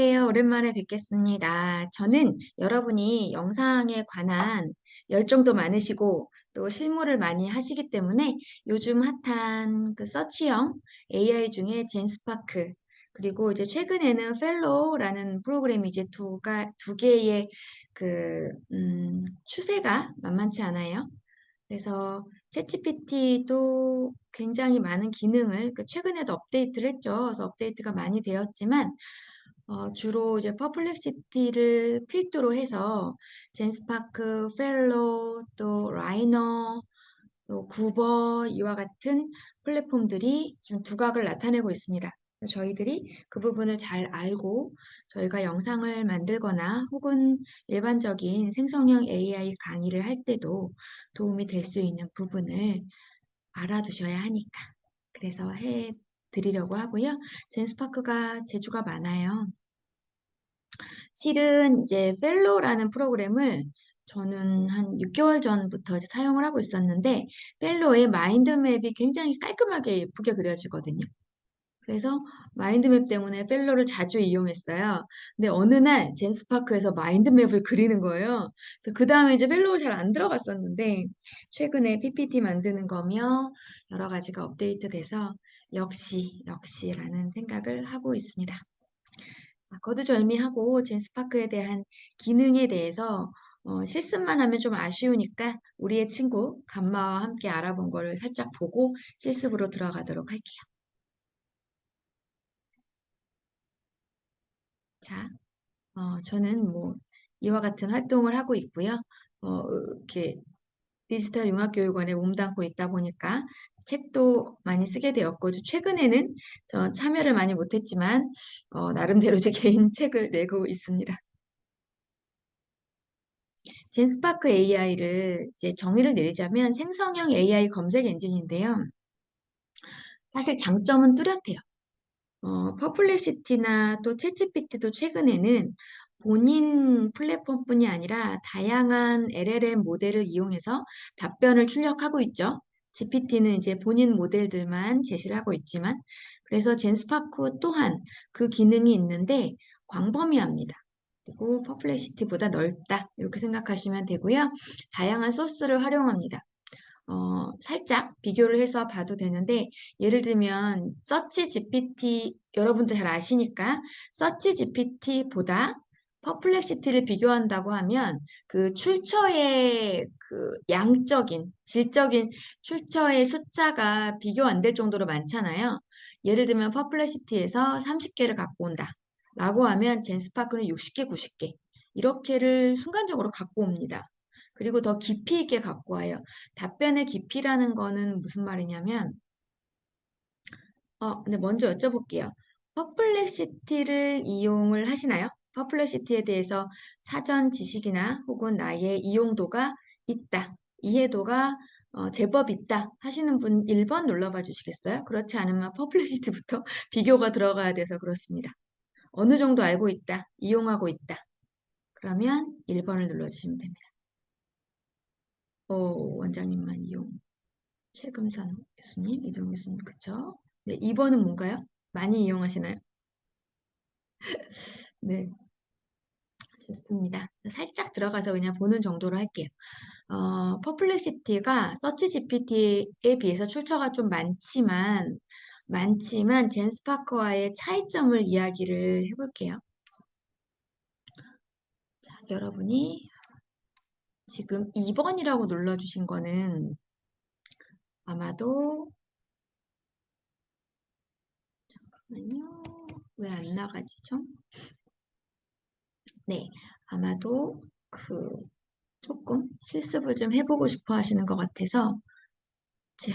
네, 오랜만에 뵙겠습니다. 저는 여러분이 영상에 관한 열정도 많으시고 또 실무를 많이 하시기 때문에 요즘 핫한 그 서치형 AI 중에 젠스파크 그리고 이제 최근에는 펠로우라는 프로그램이 이제 두 개의 추세가 만만치 않아요. 그래서 챗GPT도 굉장히 많은 기능을 최근에도 업데이트를 했죠. 그래서 업데이트가 많이 되었지만 주로 이제 퍼플렉시티를 필두로 해서 젠스파크, 펠로, 또 라이너, 또 구버 이와 같은 플랫폼들이 좀 두각을 나타내고 있습니다. 저희들이 그 부분을 잘 알고 저희가 영상을 만들거나 혹은 일반적인 생성형 AI 강의를 할 때도 도움이 될 수 있는 부분을 알아두셔야 하니까. 그래서 해 드리려고 하고요. 젠스파크가 재주가 많아요. 실은 이제 펠로라는 프로그램을 저는 한 6개월 전부터 이제 사용을 하고 있었는데 펠로의 마인드맵이 굉장히 깔끔하게 예쁘게 그려지거든요. 그래서 마인드맵 때문에 펠로를 자주 이용했어요. 근데 어느 날 젠스파크에서 마인드맵을 그리는 거예요. 그래서 그 다음에 이제 펠로우 잘 안 들어갔었는데 최근에 PPT 만드는 거며 여러 가지가 업데이트돼서 역시라는 생각을 하고 있습니다. 거두절미하고 젠스파크에 대한 기능에 대해서 실습만 하면 좀 아쉬우니까 우리의 친구 감마와 함께 알아본 거를 살짝 보고 실습으로 들어가도록 할게요. 자, 저는 뭐 이와 같은 활동을 하고 있고요. 이렇게 디지털 융합교육원에 몸담고 있다 보니까 책도 많이 쓰게 되었고 최근에는 저 참여를 많이 못했지만 나름대로 제 개인 책을 내고 있습니다. 젠스파크 AI를 이제 정의를 내리자면 생성형 AI 검색 엔진인데요. 사실 장점은 뚜렷해요. 퍼플렉시티나 또 챗GPT도 최근에는 본인 플랫폼뿐이 아니라 다양한 LLM 모델을 이용해서 답변을 출력하고 있죠. GPT는 이제 본인 모델들만 제시를 하고 있지만, 그래서 젠스파크 또한 그 기능이 있는데 광범위합니다. 그리고 퍼플렉시티보다 넓다. 이렇게 생각하시면 되고요. 다양한 소스를 활용합니다. 살짝 비교를 해서 봐도 되는데, 예를 들면, 서치 GPT, 여러분들 잘 아시니까, 서치 GPT보다 퍼플렉시티를 비교한다고 하면, 그 출처의 그 양적인, 질적인 출처의 숫자가 비교 안 될 정도로 많잖아요. 예를 들면, 퍼플렉시티에서 30개를 갖고 온다. 라고 하면, 젠스파크는 60개, 90개. 이렇게를 순간적으로 갖고 옵니다. 그리고 더 깊이 있게 갖고 와요. 답변의 깊이라는 거는 무슨 말이냐면, 근데 먼저 여쭤볼게요. 퍼플렉시티를 이용을 하시나요? 퍼플렉시티에 대해서 사전 지식이나 혹은 나의 이용도가 있다, 이해도가 제법 있다 하시는 분 1번 눌러봐 주시겠어요? 그렇지 않으면 퍼플렉시티부터 비교가 들어가야 돼서 그렇습니다. 어느 정도 알고 있다, 이용하고 있다. 그러면 1번을 눌러주시면 됩니다. 원장님만 이용. 최금산 교수님, 이동 교수님, 그쵸? 네, 2번은 뭔가요? 많이 이용하시나요? 네, 좋습니다. 살짝 들어가서 그냥 보는 정도로 할게요. 퍼플렉시티가 서치 GPT에 비해서 출처가 좀 많지만, 젠스파크와의 차이점을 이야기를 해볼게요. 자, 여러분이 지금 2번이라고 눌러주신 거는 아마도, 잠깐만요. 왜 안 나가지죠? 네, 아마도 조금 실습을 좀 해보고 싶어 하시는 것 같아서, 자,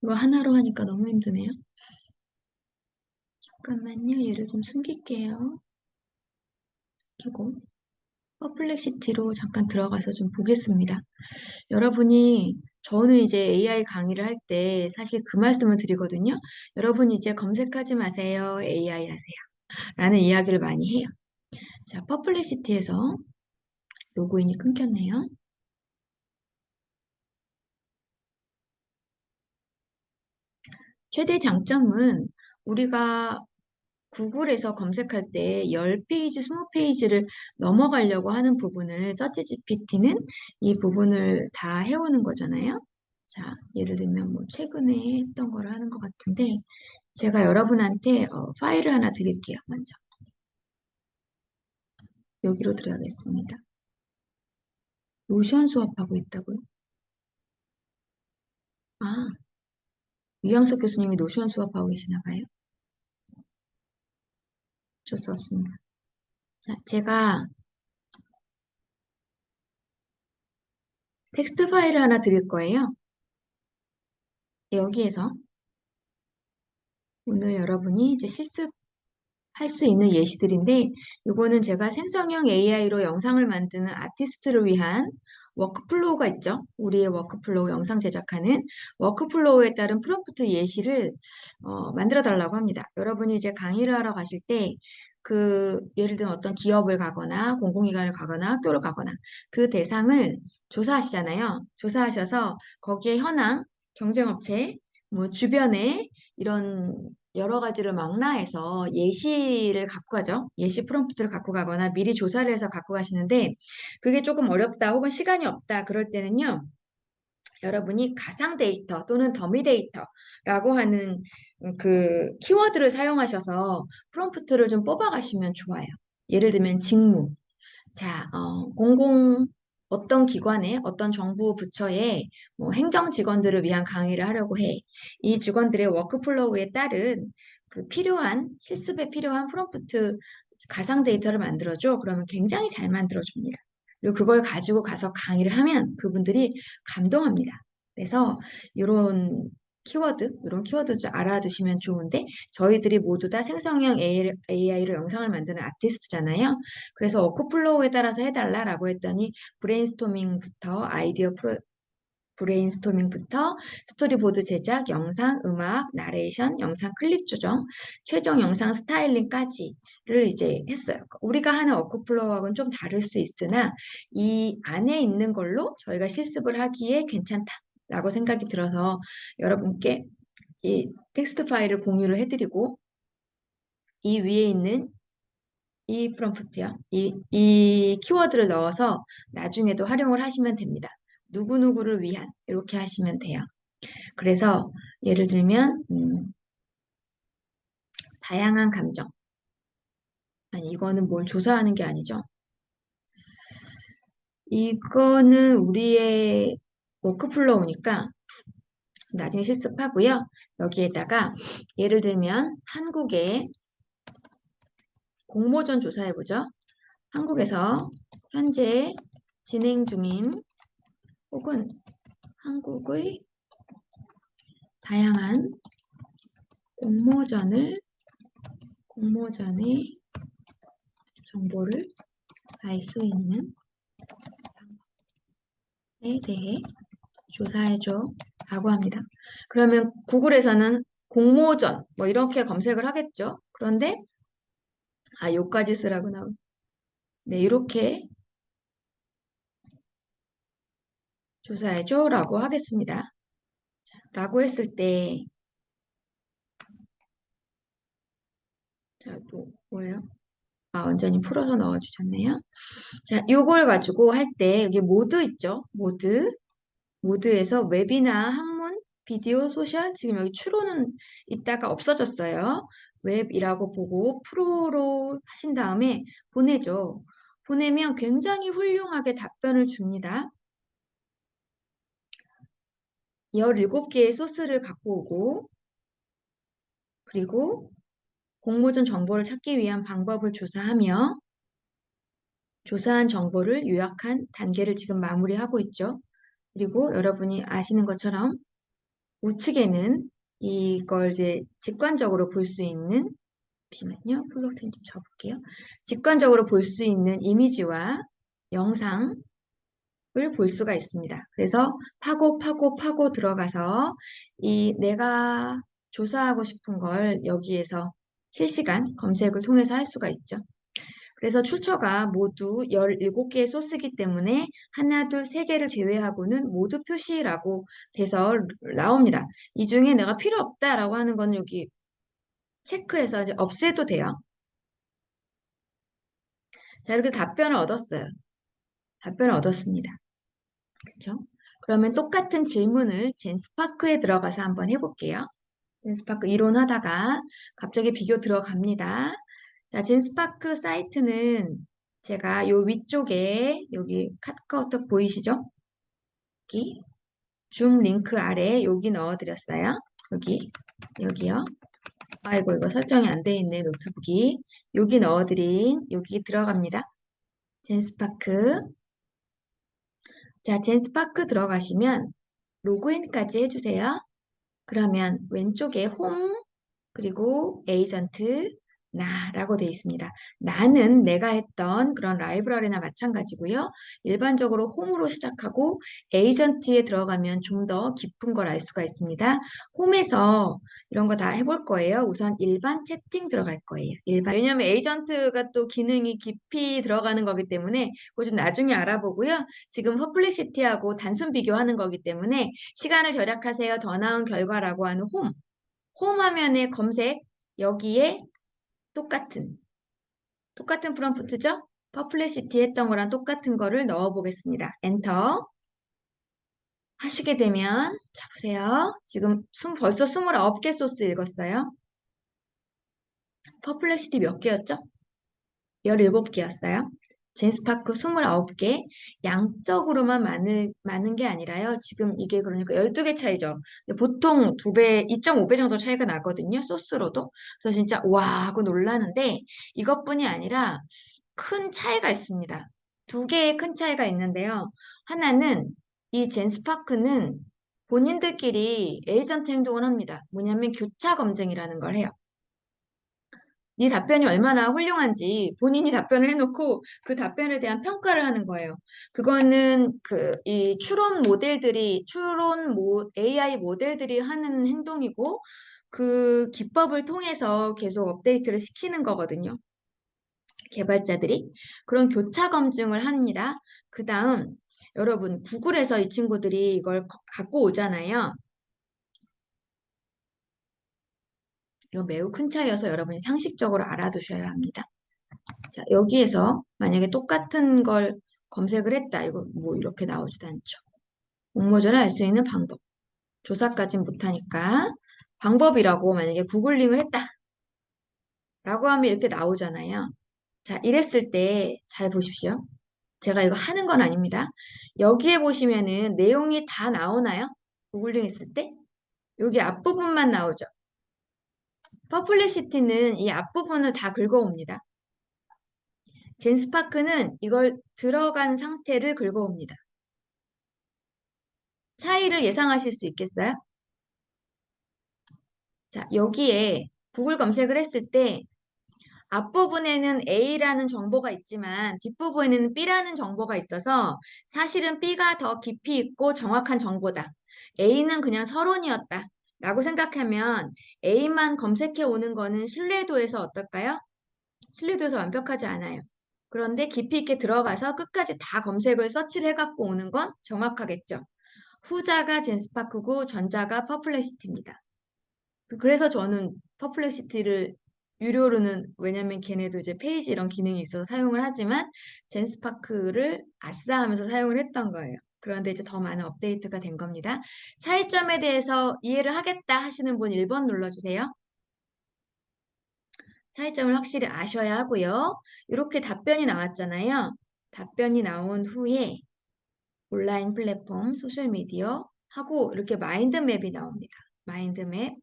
이거 하나로 하니까 너무 힘드네요. 잠깐만요, 얘를 좀 숨길게요. 그리고 퍼플렉시티로 잠깐 들어가서 좀 보겠습니다. 여러분이, 저는 이제 AI 강의를 할 때 사실 그 말씀을 드리거든요. 여러분 이제 검색하지 마세요, AI 하세요. 라는 이야기를 많이 해요. 자, 퍼플렉시티에서 로그인이 끊겼네요. 최대 장점은 우리가 구글에서 검색할 때 10페이지, 20페이지를 넘어가려고 하는 부분을 서치 GPT는 이 부분을 다 해오는 거잖아요. 자, 예를 들면 뭐 최근에 했던 거를 하는 것 같은데 제가 여러분한테 파일을 하나 드릴게요. 먼저 여기로 들어가겠습니다. 노션 수업하고 있다고요? 아, 유양석 교수님이 노션 수업하고 계시나 봐요. 어쩔 수 없습니다. 자, 제가 텍스트 파일을 하나 드릴 거예요. 여기에서 오늘 여러분이 이제 실습할 수 있는 예시들인데, 이거는 제가 생성형 AI로 영상을 만드는 아티스트를 위한 워크플로우가 있죠. 우리의 워크플로우 영상 제작하는 워크플로우에 따른 프롬프트 예시를 만들어 달라고 합니다. 여러분이 이제 강의를 하러 가실 때 예를 들면 어떤 기업을 가거나 공공기관을 가거나 학교를 가거나 그 대상을 조사하시잖아요. 조사하셔서 거기에 현황, 경쟁업체, 뭐 주변에 이런 여러 가지를 망라해서 예시를 갖고 가죠. 예시 프롬프트를 갖고 가거나 미리 조사를 해서 갖고 가시는데 그게 조금 어렵다 혹은 시간이 없다 그럴 때는요. 여러분이 가상 데이터 또는 더미 데이터라고 하는 그 키워드를 사용하셔서 프롬프트를 좀 뽑아가시면 좋아요. 예를 들면 직무. 자, 어떤 기관에, 어떤 정부 부처에 뭐 행정 직원들을 위한 강의를 하려고 해. 이 직원들의 워크플로우에 따른 실습에 필요한 프롬프트 가상 데이터를 만들어줘. 그러면 굉장히 잘 만들어줍니다. 그리고 그걸 가지고 가서 강의를 하면 그분들이 감동합니다. 그래서 이런 키워드 좀 알아두시면 좋은데, 저희들이 모두 다 생성형 AI로 영상을 만드는 아티스트잖아요. 그래서 워크플로우에 따라서 해달라라고 했더니 브레인스토밍부터 스토리보드 제작, 영상, 음악, 나레이션, 영상 클립 조정, 최종 영상 스타일링까지를 이제 했어요. 우리가 하는 워크플로우하고는 좀 다를 수 있으나 이 안에 있는 걸로 저희가 실습을 하기에 괜찮다라고 생각이 들어서 여러분께 이 텍스트 파일을 공유를 해드리고 이 위에 있는 이 프롬프트요. 이 키워드를 넣어서 나중에도 활용을 하시면 됩니다. 누구누구를 위한 이렇게 하시면 돼요. 그래서 예를 들면 다양한 감정. 아니 이거는 뭘 조사하는 게 아니죠. 이거는 우리의 워크플로우니까 나중에 실습하고요. 여기에다가 예를 들면 한국의 공모전 조사해보죠. 한국에서 현재 진행 중인 혹은 한국의 다양한 공모전의 정보를 알 수 있는 방법에 대해 조사해줘 라고 합니다. 그러면 구글에서는 공모전 뭐 이렇게 검색을 하겠죠. 그런데 요까지 쓰라고 나온. 네, 이렇게 조사해줘 라고 하겠습니다. 자, 라고 했을 때 자, 또 뭐예요? 완전히 풀어서 넣어주셨네요. 자, 요걸 가지고 할 때 여기 모드 있죠? 모드에서 웹이나 학문, 비디오, 소셜 지금 여기 추로는 있다가 없어졌어요. 웹이라고 보고 프로로 하신 다음에 보내죠. 보내면 굉장히 훌륭하게 답변을 줍니다. 17개의 소스를 갖고 오고 그리고 공모전 정보를 찾기 위한 방법을 조사하며 조사한 정보를 요약한 단계를 지금 마무리하고 있죠. 그리고 여러분이 아시는 것처럼 우측에는 이걸 이제 직관적으로 볼 수 있는, 잠시만요. 플로팅 좀 접을게요. 직관적으로 볼 수 있는 이미지와 영상을 볼 수가 있습니다. 그래서 파고 들어가서 내가 조사하고 싶은 걸 여기에서 실시간 검색을 통해서 할 수가 있죠. 그래서 출처가 모두 17개의 소스이기 때문에 하나, 둘, 세 개를 제외하고는 모두 표시라고 돼서 나옵니다. 이 중에 내가 필요 없다라고 하는 건 여기 체크해서 이제 없애도 돼요. 자, 이렇게 답변을 얻었어요. 답변을 얻었습니다. 그쵸? 그러면 똑같은 질문을 젠스파크에 들어가서 한번 해볼게요. 젠스파크 이론하다가 갑자기 비교 들어갑니다. 자, 젠스파크 사이트는 제가 요 위쪽에 여기 카카오톡 보이시죠? 여기 줌 링크 아래 여기 넣어드렸어요. 여기요. 아이고, 이거 설정이 안 돼 있네, 노트북이. 여기 넣어드린, 여기 들어갑니다. 젠스파크. 자, 젠스파크 들어가시면 로그인까지 해주세요. 그러면 왼쪽에 홈, 그리고 에이전트, 나라고 되어 있습니다. 나는 내가 했던 그런 라이브러리나 마찬가지고요. 일반적으로 홈으로 시작하고 에이전트에 들어가면 좀 더 깊은 걸 알 수가 있습니다. 홈에서 이런 거 다 해볼 거예요. 우선 일반 채팅 들어갈 거예요. 왜냐하면 에이전트가 또 기능이 깊이 들어가는 거기 때문에 그거 좀 나중에 알아보고요. 지금 퍼플리시티하고 단순 비교하는 거기 때문에 시간을 절약하세요. 더 나은 결과라고 하는 홈 화면의 검색, 여기에 똑같은 프롬프트죠? 퍼플리시티 했던 거랑 똑같은 거를 넣어 보겠습니다. 엔터 하시게 되면, 자, 보세요. 지금 벌써 29개 소스 읽었어요. 퍼플리시티 몇 개였죠? 17개였어요. 젠스파크 29개, 양적으로만 많은 게 아니라요. 지금 이게 그러니까 12개 차이죠. 근데 보통 2배, 2.5배 정도 차이가 나거든요. 소스로도. 그래서 진짜 와 하고 놀라는데 이것뿐이 아니라 큰 차이가 있습니다. 두 개의 큰 차이가 있는데요. 하나는 이 젠스파크는 본인들끼리 에이전트 행동을 합니다. 뭐냐면 교차 검증이라는 걸 해요. 네 답변이 얼마나 훌륭한지 본인이 답변을 해놓고 그 답변에 대한 평가를 하는 거예요. 그거는 이 AI 모델들이 하는 행동이고 그 기법을 통해서 계속 업데이트를 시키는 거거든요. 개발자들이. 그런 교차 검증을 합니다. 그 다음, 여러분, 구글에서 이 친구들이 이걸 갖고 오잖아요. 이거 매우 큰 차이여서 여러분이 상식적으로 알아두셔야 합니다. 자, 여기에서 만약에 똑같은 걸 검색을 했다. 이거 뭐 이렇게 나오지도 않죠. 공모전을 알 수 있는 방법. 조사까진 못하니까 방법이라고 만약에 구글링을 했다. 라고 하면 이렇게 나오잖아요. 자, 이랬을 때 잘 보십시오. 제가 이거 하는 건 아닙니다. 여기에 보시면은 내용이 다 나오나요? 구글링 했을 때? 여기 앞부분만 나오죠. 퍼플리시티는 이 앞부분을 다 긁어옵니다. 젠스파크는 이걸 들어간 상태를 긁어옵니다. 차이를 예상하실 수 있겠어요? 자, 여기에 구글 검색을 했을 때 앞부분에는 A라는 정보가 있지만 뒷부분에는 B라는 정보가 있어서 사실은 B가 더 깊이 있고 정확한 정보다. A는 그냥 서론이었다. 라고 생각하면 A만 검색해 오는 거는 신뢰도에서 어떨까요? 신뢰도에서 완벽하지 않아요. 그런데 깊이 있게 들어가서 끝까지 다 검색을 서치를 해갖고 오는 건 정확하겠죠. 후자가 젠스파크고 전자가 퍼플레시티입니다. 그래서 저는 퍼플렉시티를 유료로는 왜냐면 걔네도 이제 페이지 이런 기능이 있어서 사용을 하지만 젠스파크를 아싸 하면서 사용을 했던 거예요. 그런데 이제 더 많은 업데이트가 된 겁니다. 차이점에 대해서 이해를 하겠다 하시는 분 1번 눌러주세요. 차이점을 확실히 아셔야 하고요. 이렇게 답변이 나왔잖아요. 답변이 나온 후에 온라인 플랫폼, 소셜미디어 하고 이렇게 마인드맵이 나옵니다. 마인드맵.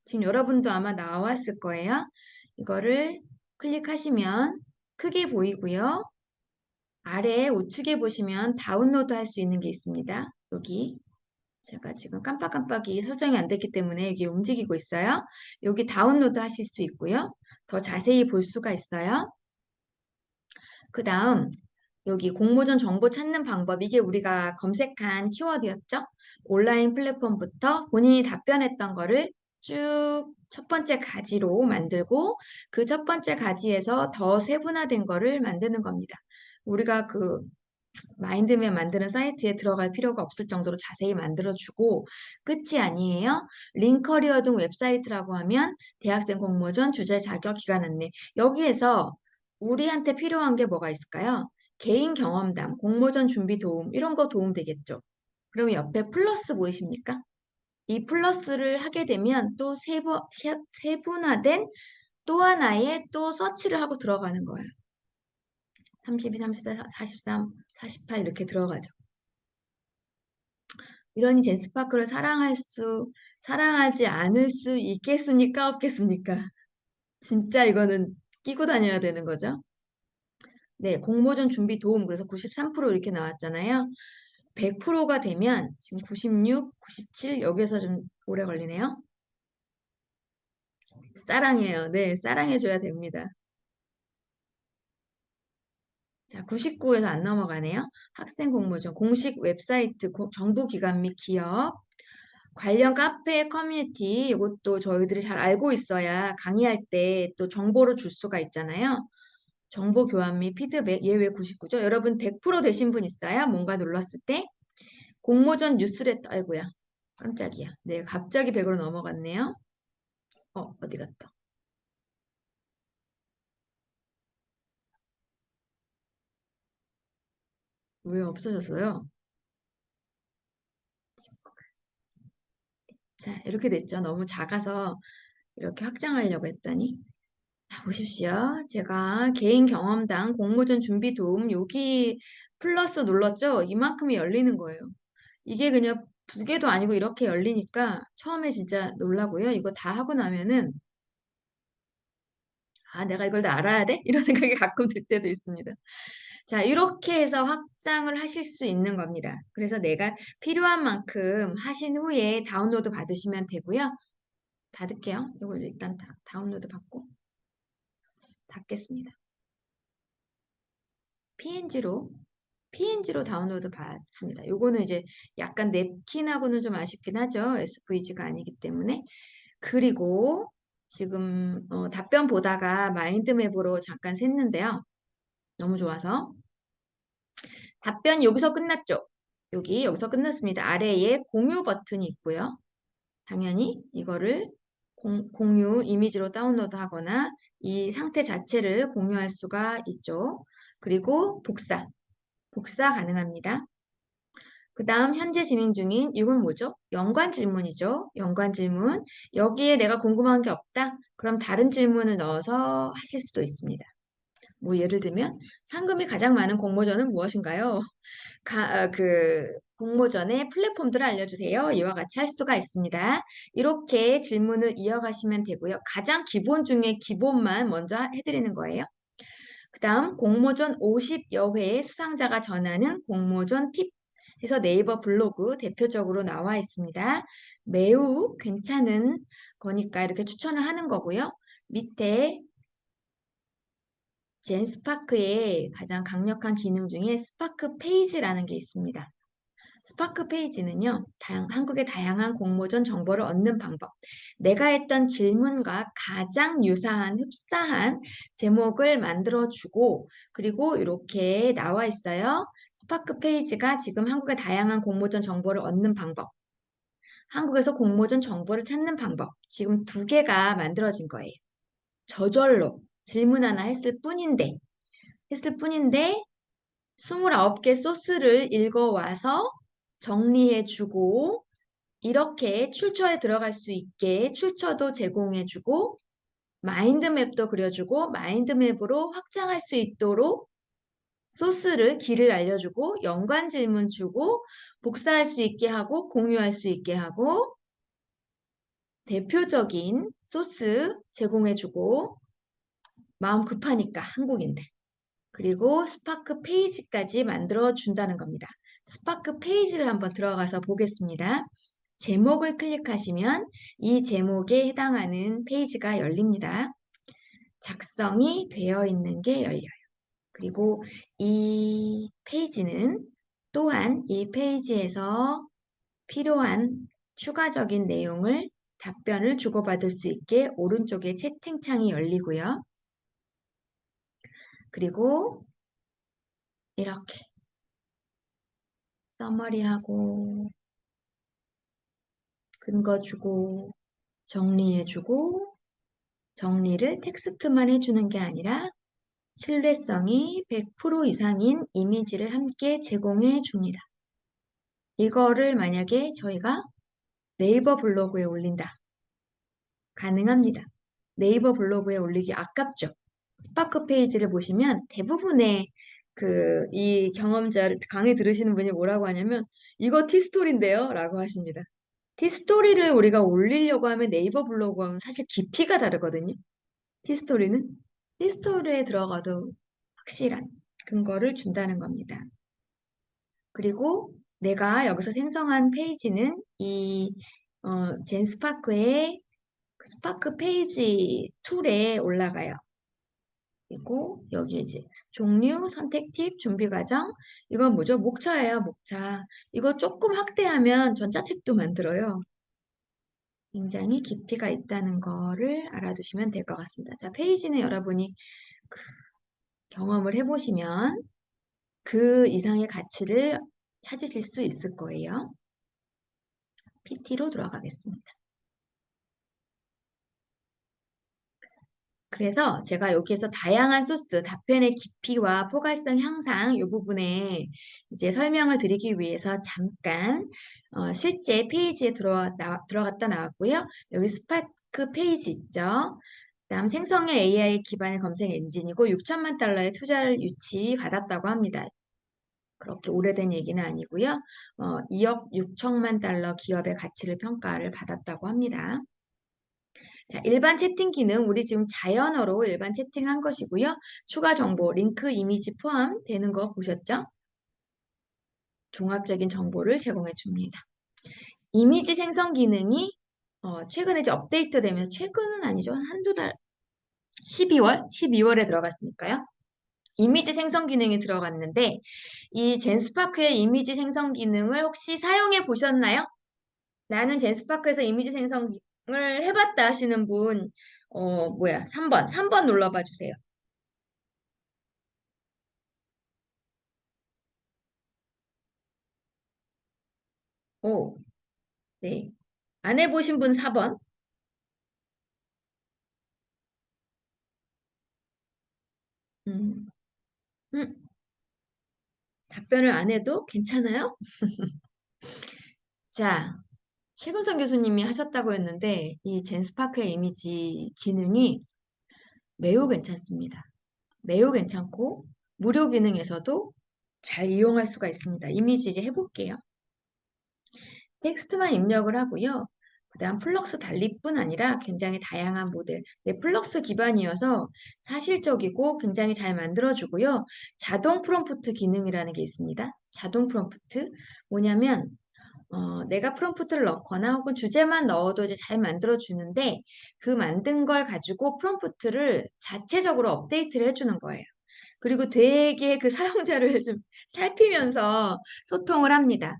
지금 여러분도 아마 나왔을 거예요. 이거를 클릭하시면 크게 보이고요. 아래 우측에 보시면 다운로드 할 수 있는 게 있습니다. 여기 제가 지금 깜빡깜빡이 설정이 안 됐기 때문에 여기 움직이고 있어요. 여기 다운로드 하실 수 있고요. 더 자세히 볼 수가 있어요. 그 다음 여기 공모전 정보 찾는 방법, 이게 우리가 검색한 키워드였죠? 온라인 플랫폼부터 본인이 답변했던 거를 쭉 첫 번째 가지로 만들고 그 첫 번째 가지에서 더 세분화된 거를 만드는 겁니다. 우리가 마인드맵 만드는 사이트에 들어갈 필요가 없을 정도로 자세히 만들어주고 끝이 아니에요. 링커리어 등 웹사이트라고 하면 대학생 공모전, 주제 자격, 기간 안내. 여기에서 우리한테 필요한 게 뭐가 있을까요? 개인 경험담, 공모전 준비 도움, 이런 거 도움 되겠죠. 그럼 옆에 플러스 보이십니까? 이 플러스를 하게 되면 또 세분화된 또 하나의 또 서치를 하고 들어가는 거예요. 32, 34, 43, 48 이렇게 들어가죠. 이러니 젠스파크를 사랑하지 않을 수 있겠습니까? 없겠습니까? 진짜 이거는 끼고 다녀야 되는 거죠. 네, 공모전 준비 도움 그래서 93% 이렇게 나왔잖아요. 100%가 되면 지금 96, 97 여기에서 좀 오래 걸리네요. 사랑해요. 네, 사랑해줘야 됩니다. 자, 99에서 안 넘어가네요. 학생 공모전, 공식 웹사이트, 정부기관 및 기업, 관련 카페 커뮤니티, 이것도 저희들이 잘 알고 있어야 강의할 때 또 정보를 줄 수가 있잖아요. 정보 교환 및 피드백, 예외 99죠. 여러분 100% 되신 분 있어요? 뭔가 눌렀을 때? 공모전 뉴스레터, 아이고야. 깜짝이야. 네, 갑자기 100으로 넘어갔네요. 어디 갔다. 왜 없어졌어요? 자, 이렇게 됐죠. 너무 작아서 이렇게 확장하려고 했더니. 자, 보십시오. 제가 개인 경험당 공모전 준비 도움 여기 플러스 눌렀죠? 이만큼이 열리는 거예요. 이게 그냥 두 개도 아니고 이렇게 열리니까 처음에 진짜 놀라고요. 이거 다 하고 나면은 아, 내가 이걸 다 알아야 돼? 이런 생각이 가끔 들 때도 있습니다. 자, 이렇게 해서 확장을 하실 수 있는 겁니다. 그래서 내가 필요한 만큼 하신 후에 다운로드 받으시면 되고요. 닫을게요. 이거 일단 다운로드 받고 닫겠습니다. PNG로 다운로드 받습니다. 요거는 이제 약간 냅킨하고는 좀 아쉽긴 하죠. SVG가 아니기 때문에. 그리고 지금 답변 보다가 마인드맵으로 잠깐 샜는데요. 너무 좋아서. 답변 여기서 끝났죠? 여기서 끝났습니다. 아래에 공유 버튼이 있고요. 당연히 이거를 공유 이미지로 다운로드 하거나 이 상태 자체를 공유할 수가 있죠. 그리고 복사 가능합니다. 그 다음 현재 진행 중인 이건 뭐죠? 연관 질문이죠. 연관 질문. 여기에 내가 궁금한 게 없다? 그럼 다른 질문을 넣어서 하실 수도 있습니다. 뭐 예를 들면 상금이 가장 많은 공모전은 무엇인가요? 공모전의 플랫폼들을 알려주세요. 이와 같이 할 수가 있습니다. 이렇게 질문을 이어가시면 되고요. 가장 기본 중에 기본만 먼저 해드리는 거예요. 그 다음 공모전 50여 회의 수상자가 전하는 공모전 팁 해서 네이버 블로그 대표적으로 나와 있습니다. 매우 괜찮은 거니까 이렇게 추천을 하는 거고요. 밑에 젠스파크의 가장 강력한 기능 중에 스파크 페이지라는 게 있습니다. 스파크 페이지는요, 한국의 다양한 공모전 정보를 얻는 방법. 내가 했던 질문과 가장 유사한, 흡사한 제목을 만들어주고, 그리고 이렇게 나와 있어요. 스파크 페이지가 지금 한국의 다양한 공모전 정보를 얻는 방법. 한국에서 공모전 정보를 찾는 방법. 지금 두 개가 만들어진 거예요. 저절로 질문 하나 했을 뿐인데, 29개 소스를 읽어와서 정리해주고 이렇게 출처에 들어갈 수 있게 출처도 제공해주고 마인드맵도 그려주고 마인드맵으로 확장할 수 있도록 소스를 길을 알려주고 연관 질문 주고 복사할 수 있게 하고 공유할 수 있게 하고 대표적인 소스 제공해주고 마음 급하니까 한국인들 그리고 스파크 페이지까지 만들어 준다는 겁니다. 스파크 페이지를 한번 들어가서 보겠습니다. 제목을 클릭하시면 이 제목에 해당하는 페이지가 열립니다. 작성이 되어 있는 게 열려요. 그리고 이 페이지는 또한 이 페이지에서 필요한 추가적인 내용을 답변을 주고받을 수 있게 오른쪽에 채팅창이 열리고요. 그리고 이렇게 서머리하고, 근거 주고, 정리해주고, 정리를 텍스트만 해주는 게 아니라 신뢰성이 100% 이상인 이미지를 함께 제공해 줍니다. 이거를 만약에 저희가 네이버 블로그에 올린다. 가능합니다. 네이버 블로그에 올리기 아깝죠. 스파크 페이지를 보시면 대부분의 이 경험자 강의 들으시는 분이 뭐라고 하냐면 이거 티스토리인데요 라고 하십니다. 티스토리를 우리가 올리려고 하면 네이버 블로그와는 사실 깊이가 다르거든요. 티스토리는 티스토리에 들어가도 확실한 근거를 준다는 겁니다. 그리고 내가 여기서 생성한 페이지는 젠스파크의 스파크 페이지 툴에 올라가요. 그리고 여기 이제 종류, 선택 팁, 준비 과정. 이건 뭐죠? 목차예요, 목차. 이거 조금 확대하면 전자책도 만들어요. 굉장히 깊이가 있다는 거를 알아두시면 될 것 같습니다. 자, 페이지는 여러분이 경험을 해보시면 그 이상의 가치를 찾으실 수 있을 거예요. PT로 들어가겠습니다. 그래서 제가 여기에서 다양한 소스, 답변의 깊이와 포괄성 향상 이 부분에 이제 설명을 드리기 위해서 잠깐 실제 페이지에 들어갔다 나왔고요. 여기 스파크 페이지 있죠. 그다음 생성형 AI 기반의 검색 엔진이고 6천만 달러의 투자를 유치받았다고 합니다. 그렇게 오래된 얘기는 아니고요. 2억 6천만 달러 기업의 가치를 평가를 받았다고 합니다. 자, 일반 채팅 기능, 우리 지금 자연어로 일반 채팅한 것이고요. 추가 정보, 링크, 이미지 포함되는 거 보셨죠? 종합적인 정보를 제공해 줍니다. 이미지 생성 기능이 최근에 이제 업데이트 되면서 최근은 아니죠. 한두 달, 12월에 들어갔으니까요. 이미지 생성 기능이 들어갔는데 이 젠스파크의 이미지 생성 기능을 혹시 사용해 보셨나요? 나는 젠스파크에서 이미지 생성을 해봤다 하시는 분, 3번 눌러봐 주세요. 오, 네. 안 해보신 분 4번. 음, 음, 답변을 안 해도 괜찮아요? 자, 최금선 교수님이 하셨다고 했는데, 이 젠스파크의 이미지 기능이 매우 괜찮습니다. 매우 괜찮고, 무료 기능에서도 잘 이용할 수가 있습니다. 이미지 이제 해볼게요. 텍스트만 입력을 하고요. 그다음 플럭스 달리뿐 아니라 굉장히 다양한 모델, 플럭스 기반이어서 사실적이고 굉장히 잘 만들어주고요. 자동 프롬프트 기능이라는 게 있습니다. 자동 프롬프트 뭐냐면 내가 프롬프트를 넣거나 혹은 주제만 넣어도 이제 잘 만들어주는데 그 만든 걸 가지고 프롬프트를 자체적으로 업데이트를 해주는 거예요. 그리고 되게 그 사용자를 좀 살피면서 소통을 합니다.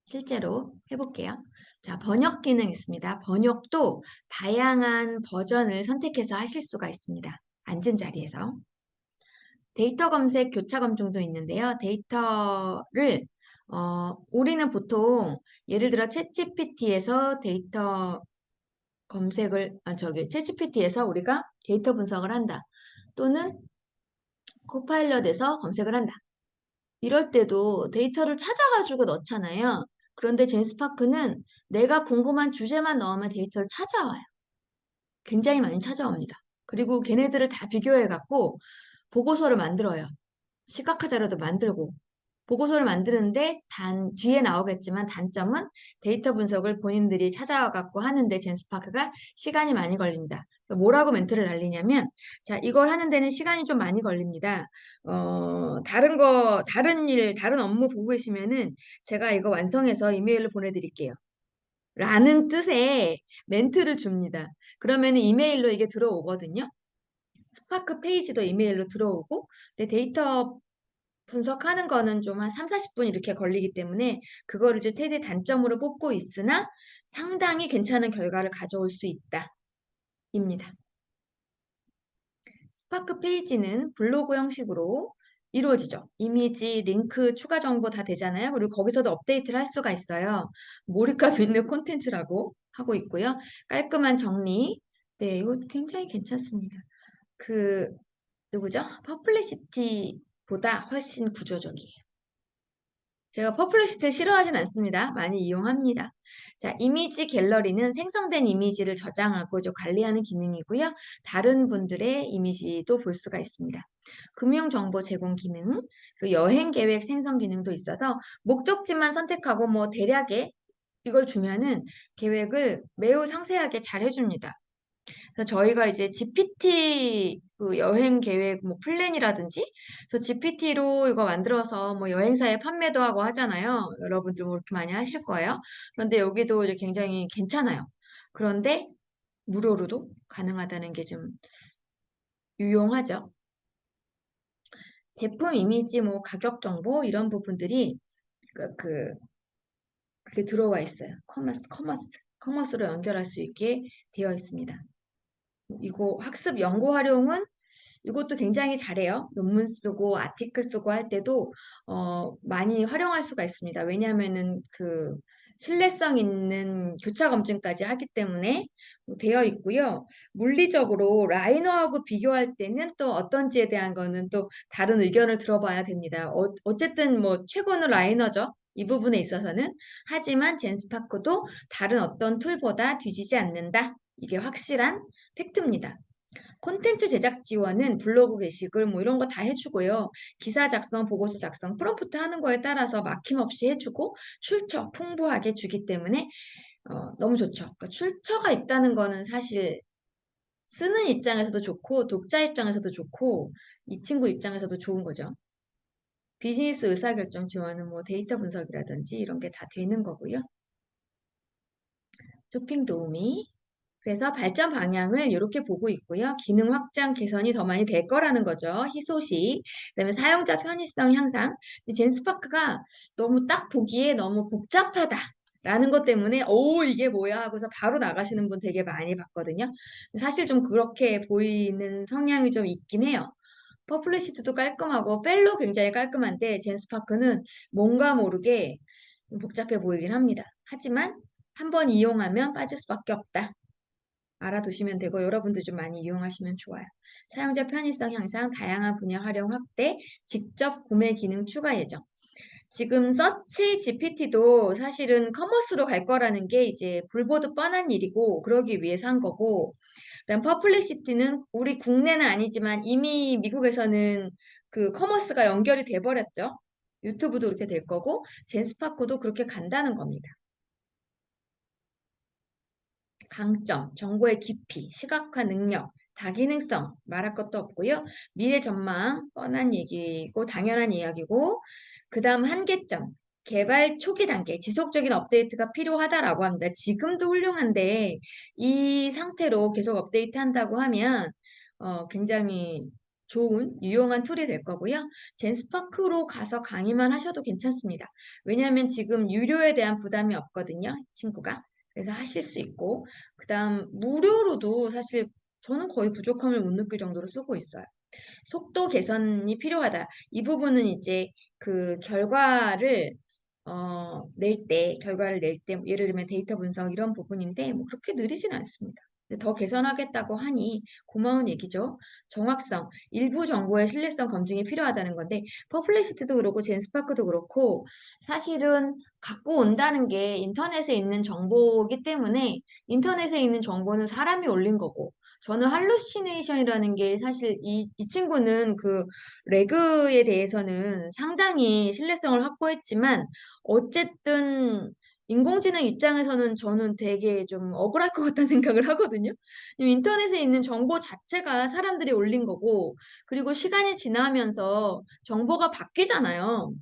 실제로 해볼게요. 자, 번역 기능 있습니다. 번역도 다양한 버전을 선택해서 하실 수가 있습니다. 앉은 자리에서. 데이터 검색, 교차 검증도 있는데요. 데이터를, 우리는 보통 예를 들어 챗GPT에서 데이터 검색을, 챗GPT에서 우리가 데이터 분석을 한다. 또는 코파일럿에서 검색을 한다. 이럴 때도 데이터를 찾아가지고 넣잖아요. 그런데 젠스파크는 내가 궁금한 주제만 넣으면 데이터를 찾아와요. 굉장히 많이 찾아옵니다. 그리고 걔네들을 다 비교해갖고 보고서를 만들어요. 시각화 자료도 만들고 보고서를 만드는데 뒤에 나오겠지만 단점은 데이터 분석을 본인들이 찾아와갖고 하는데 젠스파크가 시간이 많이 걸립니다. 그래서 뭐라고 멘트를 날리냐면 자, 이걸 하는 데는 시간이 좀 많이 걸립니다. 다른 업무 보고 계시면은 제가 이거 완성해서 이메일로 보내드릴게요. 라는 뜻의 멘트를 줍니다. 그러면 이메일로 이게 들어오거든요. 스파크 페이지도 이메일로 들어오고, 근데 데이터 분석하는 거는 좀 한 3, 40분 이렇게 걸리기 때문에 그거를 이제 테드의 단점으로 뽑고 있으나 상당히 괜찮은 결과를 가져올 수 있다. 입니다. 스파크 페이지는 블로그 형식으로 이루어지죠. 이미지, 링크, 추가 정보 다 되잖아요. 그리고 거기서도 업데이트를 할 수가 있어요. 몰입감 있는 콘텐츠라고 하고 있고요. 깔끔한 정리. 네, 이거 굉장히 괜찮습니다. 그, 누구죠? 퍼플리시티보다 훨씬 구조적이에요. 제가 퍼플리시티 싫어하진 않습니다. 많이 이용합니다. 자, 이미지 갤러리는 생성된 이미지를 저장하고 관리하는 기능이고요. 다른 분들의 이미지도 볼 수가 있습니다. 금융정보 제공 기능, 그리고 여행 계획 생성 기능도 있어서 목적지만 선택하고 뭐 대략의 이걸 주면은 계획을 매우 상세하게 잘 해줍니다. 그래서 저희가 이제 GPT 그 여행 계획 뭐 플랜이라든지 그래서 GPT로 이거 만들어서 뭐 여행사에 판매도 하고 하잖아요. 여러분들 뭐 그렇게 많이 하실 거예요. 그런데 여기도 이제 굉장히 괜찮아요. 그런데 무료로도 가능하다는 게 좀 유용하죠. 제품 이미지 뭐 가격 정보 이런 부분들이 그 그게 들어와 있어요. 커머스로 연결할 수 있게 되어 있습니다. 이거 학습 연구 활용은 이것도 굉장히 잘해요. 논문 쓰고 아티클 쓰고 할 때도 많이 활용할 수가 있습니다. 왜냐하면은 그 신뢰성 있는 교차 검증까지 하기 때문에 되어 있고요. 물리적으로 라이너하고 비교할 때는 또 어떤지에 대한 거는 또 다른 의견을 들어봐야 됩니다. 어쨌든 뭐 최고는 라이너죠. 이 부분에 있어서는. 하지만 젠스파크도 다른 어떤 툴보다 뒤지지 않는다. 이게 확실한 팩트입니다. 콘텐츠 제작 지원은 블로그 게시글 뭐 이런 거 다 해주고요. 기사 작성, 보고서 작성, 프롬프트 하는 거에 따라서 막힘없이 해주고 출처 풍부하게 주기 때문에 너무 좋죠. 그러니까 출처가 있다는 거는 사실 쓰는 입장에서도 좋고 독자 입장에서도 좋고 이 친구 입장에서도 좋은 거죠. 비즈니스 의사결정 지원은 뭐 데이터 분석이라든지 이런 게 다 되는 거고요. 쇼핑 도우미 그래서 발전 방향을 이렇게 보고 있고요. 기능 확장 개선이 더 많이 될 거라는 거죠. 희소식. 그다음에 사용자 편의성 향상. 젠스파크가 너무 딱 보기에 너무 복잡하다. 라는 것 때문에 이게 뭐야 하고서 바로 나가시는 분 되게 많이 봤거든요. 사실 좀 그렇게 보이는 성향이 좀 있긴 해요. 퍼플리시트도 깔끔하고 펠로 굉장히 깔끔한데 젠스파크는 뭔가 모르게 복잡해 보이긴 합니다. 하지만 한번 이용하면 빠질 수밖에 없다. 알아두시면 되고 여러분도 좀 많이 이용하시면 좋아요. 사용자 편의성 향상, 다양한 분야 활용 확대, 직접 구매 기능 추가 예정. 지금 서치 GPT도 사실은 커머스로 갈 거라는 게 이제 불보듯 뻔한 일이고 그러기 위해서 한 거고 그다음 퍼플리시티는 우리 국내는 아니지만 이미 미국에서는 그 커머스가 연결이 돼 버렸죠. 유튜브도 그렇게 될 거고 젠스파크도 그렇게 간다는 겁니다. 강점, 정보의 깊이, 시각화 능력, 다기능성 말할 것도 없고요. 미래 전망 뻔한 얘기고 당연한 이야기고 그 다음 한계점, 개발 초기 단계, 지속적인 업데이트가 필요하다라고 합니다. 지금도 훌륭한데 이 상태로 계속 업데이트 한다고 하면 굉장히 좋은 유용한 툴이 될 거고요. 젠스파크로 가서 강의만 하셔도 괜찮습니다. 왜냐하면 지금 유료에 대한 부담이 없거든요. 친구가. 그래서 하실 수 있고 그다음 무료로도 사실 저는 거의 부족함을 못 느낄 정도로 쓰고 있어요. 속도 개선이 필요하다. 이 부분은 이제 그 결과를 낼 때, 예를 들면 데이터 분석 이런 부분인데, 뭐 그렇게 느리진 않습니다. 근데 더 개선하겠다고 하니 고마운 얘기죠. 정확성, 일부 정보의 신뢰성 검증이 필요하다는 건데, 퍼플리시티도 그렇고, 젠스파크도 그렇고, 사실은 갖고 온다는 게 인터넷에 있는 정보이기 때문에, 인터넷에 있는 정보는 사람이 올린 거고, 저는 할루시네이션이라는 게 사실 이 친구는 그 레그에 대해서는 상당히 신뢰성을 확보했지만 어쨌든 인공지능 입장에서는 저는 되게 좀 억울할 것 같다는 생각을 하거든요. 인터넷에 있는 정보 자체가 사람들이 올린 거고 그리고 시간이 지나면서 정보가 바뀌잖아요.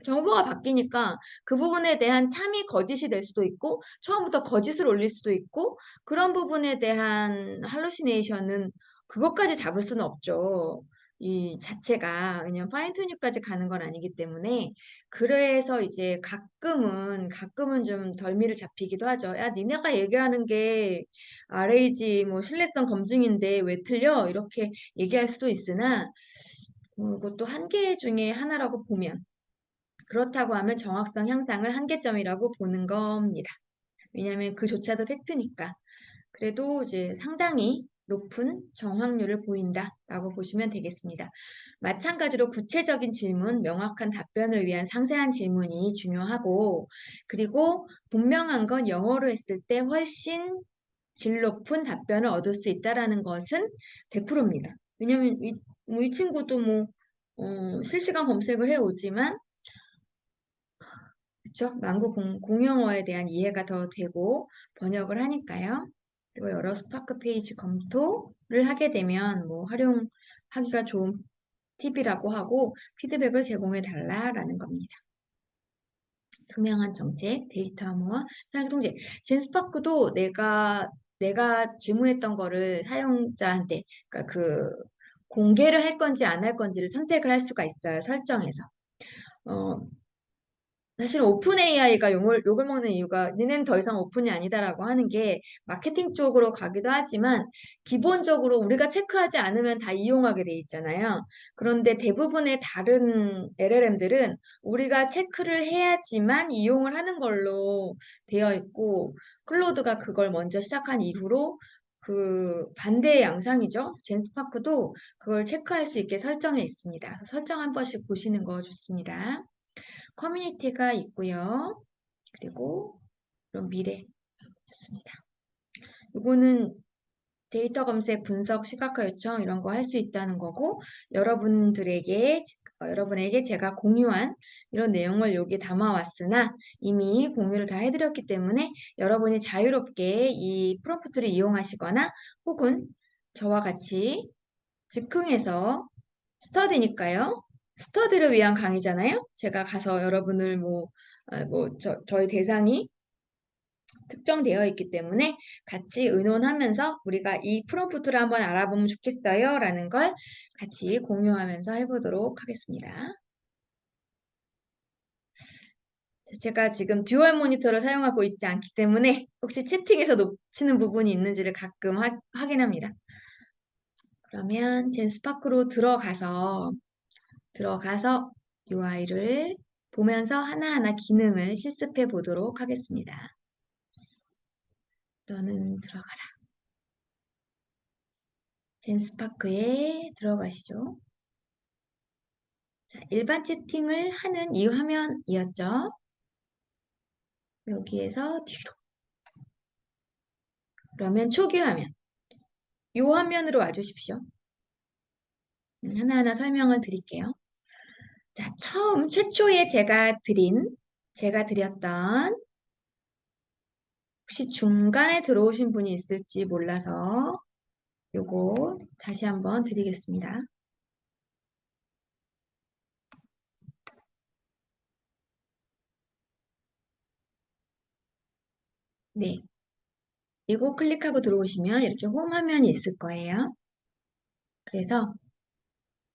정보가 바뀌니까 그 부분에 대한 참이 거짓이 될 수도 있고 처음부터 거짓을 올릴 수도 있고 그런 부분에 대한 할루시네이션은 그것까지 잡을 수는 없죠. 이 자체가 왜냐면 파인튜닝까지 가는 건 아니기 때문에 그래서 이제 가끔은 좀 덜미를 잡히기도 하죠. 야, 니네가 얘기하는 게 RAG 뭐 신뢰성 검증인데 왜 틀려? 이렇게 얘기할 수도 있으나 이것도 한계 중에 하나라고 보면, 그렇다고 하면 정확성 향상을 한계점이라고 보는 겁니다. 왜냐하면 그조차도 팩트니까. 그래도 이제 상당히 높은 정확률을 보인다라고 보시면 되겠습니다. 마찬가지로 구체적인 질문, 명확한 답변을 위한 상세한 질문이 중요하고, 그리고 분명한 건 영어로 했을 때 훨씬 질 높은 답변을 얻을 수 있다라는 것은 100%입니다. 왜냐하면 이 친구도 실시간 검색을 해오지만, 그쵸? 만국 공용어에 대한 이해가 더 되고 번역을 하니까요. 그리고 여러 스파크 페이지 검토를 하게 되면 활용하기가 좋은 팁이라고 하고 피드백을 제공해 달라라는 겁니다. 투명한 정책, 데이터 암호화, 사용자 통제. 젠스파크도 내가 질문했던 거를 사용자한테, 그러니까 공개를 할 건지 안 할 건지를 선택을 할 수가 있어요. 설정에서. 어, 사실 오픈 AI가 욕을 먹는 이유가 니는 더 이상 오픈이 아니다라고 하는 게 마케팅 쪽으로 가기도 하지만 기본적으로 우리가 체크하지 않으면 다 이용하게 돼 있잖아요. 그런데 대부분의 다른 LLM들은 우리가 체크를 해야지만 이용을 하는 걸로 되어 있고 클로드가 그걸 먼저 시작한 이후로 그 반대의 양상이죠. 젠스파크도 그걸 체크할 수 있게 설정해 있습니다. 설정 한 번씩 보시는 거 좋습니다. 커뮤니티가 있고요. 그리고 그럼 미래 좋습니다. 이거는 데이터 검색, 분석, 시각화 요청 이런 거 할 수 있다는 거고 여러분에게 제가 공유한 이런 내용을 여기 담아왔으나 이미 공유를 다 해드렸기 때문에 여러분이 자유롭게 이 프롬프트를 이용하시거나 혹은 저와 같이 즉흥해서 스터디니까요. 스터디를 위한 강의잖아요. 제가 가서 여러분을 저희 대상이 특정되어 있기 때문에 같이 의논하면서 우리가 이 프롬프트를 한번 알아보면 좋겠어요. 라는 걸 같이 공유하면서 해보도록 하겠습니다. 제가 지금 듀얼 모니터를 사용하고 있지 않기 때문에 혹시 채팅에서 놓치는 부분이 있는지를 가끔 확인합니다. 그러면 젠스파크로 들어가서 UI를 보면서 하나하나 기능을 실습해 보도록 하겠습니다. 너는 들어가라. 젠스파크에 들어가시죠. 자, 일반 채팅을 하는 이 화면이었죠. 여기에서 뒤로. 그러면 초기 화면. 이 화면으로 와주십시오. 하나하나 설명을 드릴게요. 자, 최초에 제가 드렸던 혹시 중간에 들어오신 분이 있을지 몰라서 요거 다시 한번 드리겠습니다. 네. 이거 클릭하고 들어오시면 이렇게 홈 화면이 있을 거예요. 그래서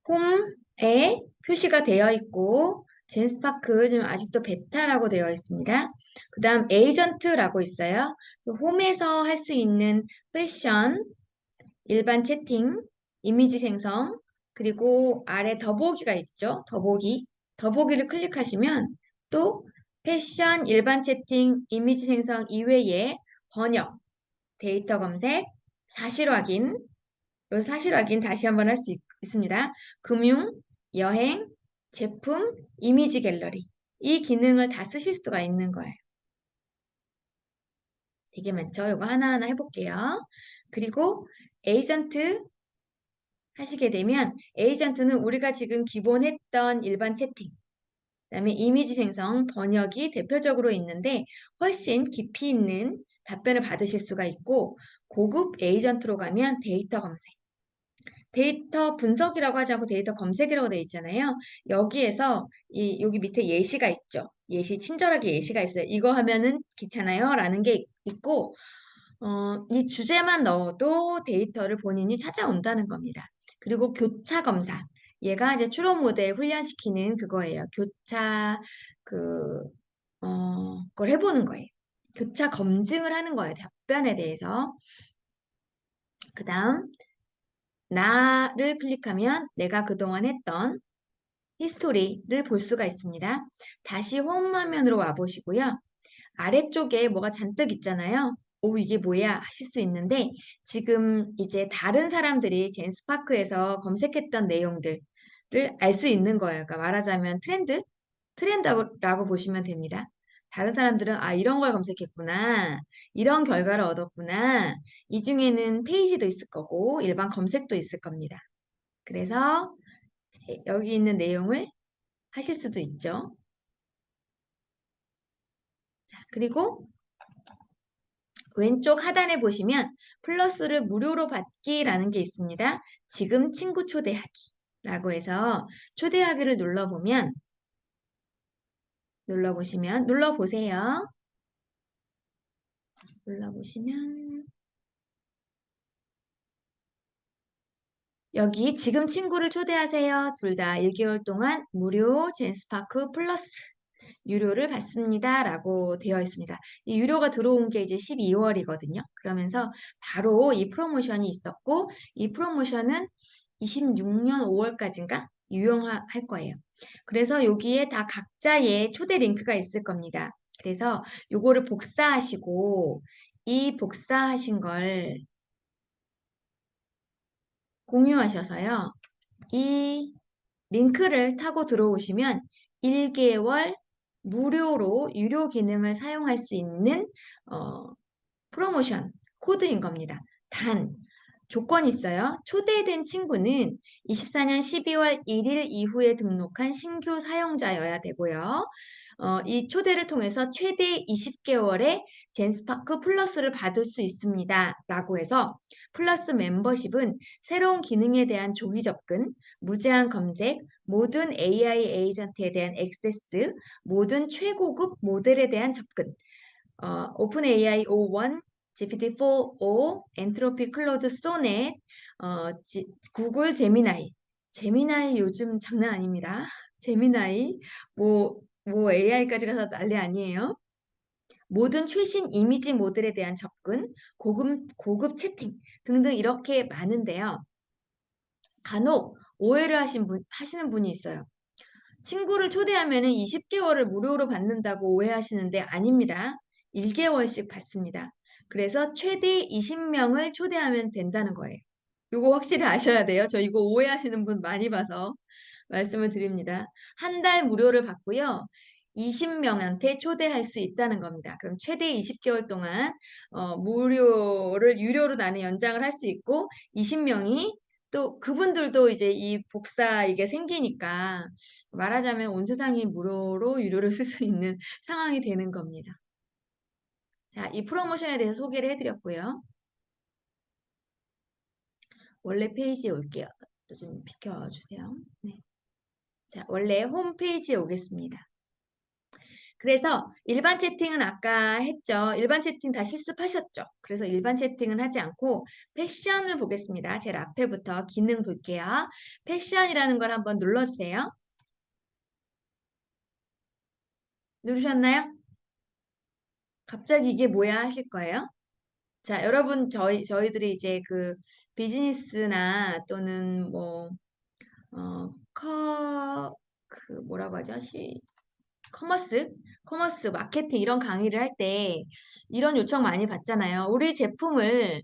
홈에 표시가 되어 있고 젠스파크 지금 아직도 베타라고 되어 있습니다. 그 다음 에이전트라고 있어요. 홈에서 할 수 있는 패션, 일반 채팅, 이미지 생성, 그리고 아래 더보기가 있죠. 더보기를 클릭하시면 또 패션, 일반 채팅, 이미지 생성 이외에 번역, 데이터 검색, 사실 확인, 이 사실 확인 다시 한번 할 수 있습니다. 금융, 여행, 제품, 이미지 갤러리. 이 기능을 다 쓰실 수가 있는 거예요. 되게 많죠? 이거 하나하나 해볼게요. 그리고 에이전트 하시게 되면 에이전트는 우리가 지금 기본 했던 일반 채팅, 그다음에 이미지 생성, 번역이 대표적으로 있는데 훨씬 깊이 있는 답변을 받으실 수가 있고 고급 에이전트로 가면 데이터 검색, 데이터 분석이라고 하지 않고 데이터 검색이라고 되어 있잖아요. 여기에서 여기 밑에 예시가 있죠. 친절하게 예시가 있어요. 이거 하면은 귀찮아요. 라는 게 있고 이 주제만 넣어도 데이터를 본인이 찾아온다는 겁니다. 그리고 교차 검사. 얘가 이제 추론 모델 훈련시키는 그거예요. 그걸 해보는 거예요. 교차 검증을 하는 거예요. 답변에 대해서. 그 다음, 나를 클릭하면 내가 그동안 했던 히스토리를 볼 수가 있습니다. 다시 홈 화면으로 와보시고요. 아래쪽에 뭐가 잔뜩 있잖아요. 오, 이게 뭐야 하실 수 있는데 지금 이제 다른 사람들이 젠스파크에서 검색했던 내용들을 알 수 있는 거예요. 그러니까 말하자면 트렌드라고 보시면 됩니다. 다른 사람들은 아, 이런 걸 검색했구나. 이런 결과를 얻었구나. 이 중에는 페이지도 있을 거고 일반 검색도 있을 겁니다. 그래서 여기 있는 내용을 하실 수도 있죠. 자, 그리고 왼쪽 하단에 보시면 플러스를 무료로 받기라는 게 있습니다. 지금 친구 초대하기라고 해서 초대하기를 눌러보세요. 눌러보시면 여기 지금 친구를 초대하세요. 둘 다 1개월 동안 무료 젠스파크 플러스 유료를 받습니다. 라고 되어 있습니다. 이 유료가 들어온 게 이제 12월이거든요. 그러면서 바로 이 프로모션이 있었고 이 프로모션은 26년 5월까지인가 유용할 거예요. 그래서 여기에 다 각자의 초대 링크가 있을 겁니다. 그래서 요거를 복사하시고 이 복사하신 걸 공유하셔서요. 이 링크를 타고 들어오시면 1개월 무료로 유료 기능을 사용할 수 있는 프로모션 코드인 겁니다. 단, 조건이 있어요. 초대된 친구는 24년 12월 1일 이후에 등록한 신규 사용자여야 되고요. 이 초대를 통해서 최대 20개월의 젠스파크 플러스를 받을 수 있습니다. 라고 해서 플러스 멤버십은 새로운 기능에 대한 조기 접근, 무제한 검색, 모든 AI 에이전트에 대한 액세스, 모든 최고급 모델에 대한 접근, 오픈 AI O1, GPT-4o, 엔트로피 클로드 소넷, 구글 제미나이 요즘 장난 아닙니다. 제미나이, 뭐 AI까지 가서 난리 아니에요. 모든 최신 이미지 모델에 대한 접근, 고급 채팅 등등 이렇게 많은데요. 간혹 오해를 하시는 분이 있어요. 친구를 초대하면 20개월을 무료로 받는다고 오해하시는데 아닙니다. 1개월씩 받습니다. 그래서 최대 20명을 초대하면 된다는 거예요. 이거 확실히 아셔야 돼요. 저 이거 오해하시는 분 많이 봐서 말씀을 드립니다. 한 달 무료를 받고요. 20명한테 초대할 수 있다는 겁니다. 그럼 최대 20개월 동안 무료를 유료로 나는 연장을 할 수 있고 20명이 또 그분들도 이제 이 복사 이게 생기니까 말하자면 온 세상이 무료로 유료를 쓸 수 있는 상황이 되는 겁니다. 자, 이 프로모션에 대해서 소개를 해드렸고요. 원래 페이지에 올게요. 좀 비켜주세요. 네. 자, 원래 홈페이지에 오겠습니다. 그래서 일반 채팅은 아까 했죠. 일반 채팅 다 실습하셨죠. 그래서 일반 채팅은 하지 않고 패션을 보겠습니다. 제일 앞에부터 기능 볼게요. 패션이라는 걸 한번 눌러주세요. 누르셨나요? 갑자기 이게 뭐야 하실 거예요. 자, 여러분, 저희들이 이제 그 비즈니스나 또는 뭐, 뭐라고 하죠? 커머스, 마케팅 이런 강의를 할 때 이런 요청 많이 받잖아요. 우리 제품을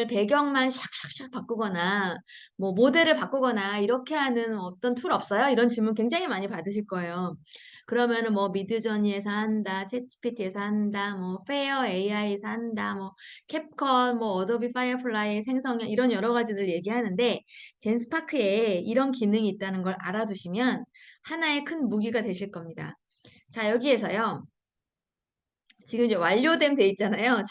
배경만 샥샥샥 바꾸거나 뭐 모델을 바꾸거나 이렇게 하는 어떤 툴 없어요? 이런 질문 굉장히 많이 받으실 거예요. 그러면은 뭐 미드저니에서 한다, 챗GPT에서 한다, 뭐 페어 AI에서 한다, 뭐 캡컷, 뭐 어도비 파이어플라이 생성형 이런 여러 가지들 얘기하는데 젠스파크에 이런 기능이 있다는 걸 알아두시면 하나의 큰 무기가 되실 겁니다. 자, 여기에서요. 지금 이제 완료됨 돼 있잖아요.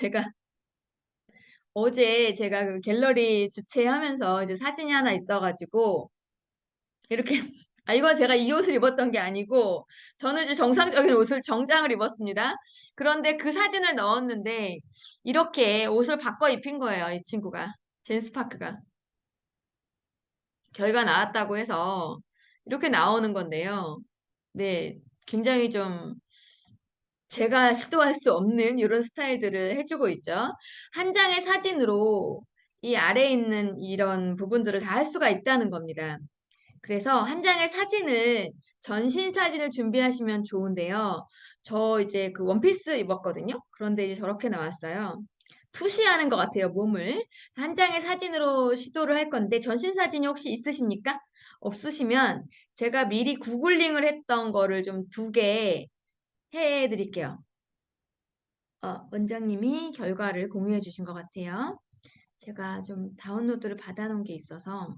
어제 제가 그 갤러리 주최하면서 이제 사진이 하나 있어가지고 이렇게 이건 제가 이 옷을 입었던 게 아니고 저는 이제 정상적인 옷을 정장을 입었습니다. 그런데 그 사진을 넣었는데 이렇게 옷을 바꿔 입힌 거예요. 이 친구가. 젠스파크가. 결과 나왔다고 해서 이렇게 나오는 건데요. 네, 굉장히 좀 제가 시도할 수 없는 이런 스타일들을 해주고 있죠. 한 장의 사진으로 이 아래에 있는 이런 부분들을 다 할 수가 있다는 겁니다. 그래서 한 장의 사진을 전신 사진을 준비하시면 좋은데요. 저 이제 그 원피스 입었거든요. 그런데 이제 저렇게 나왔어요. 투시하는 것 같아요, 몸을. 한 장의 사진으로 시도를 할 건데 전신 사진이 혹시 있으십니까? 없으시면 제가 미리 구글링을 했던 거를 좀 두 개 해드릴게요. 원장님이 결과를 공유해 주신 것 같아요. 제가 좀 다운로드를 받아놓은 게 있어서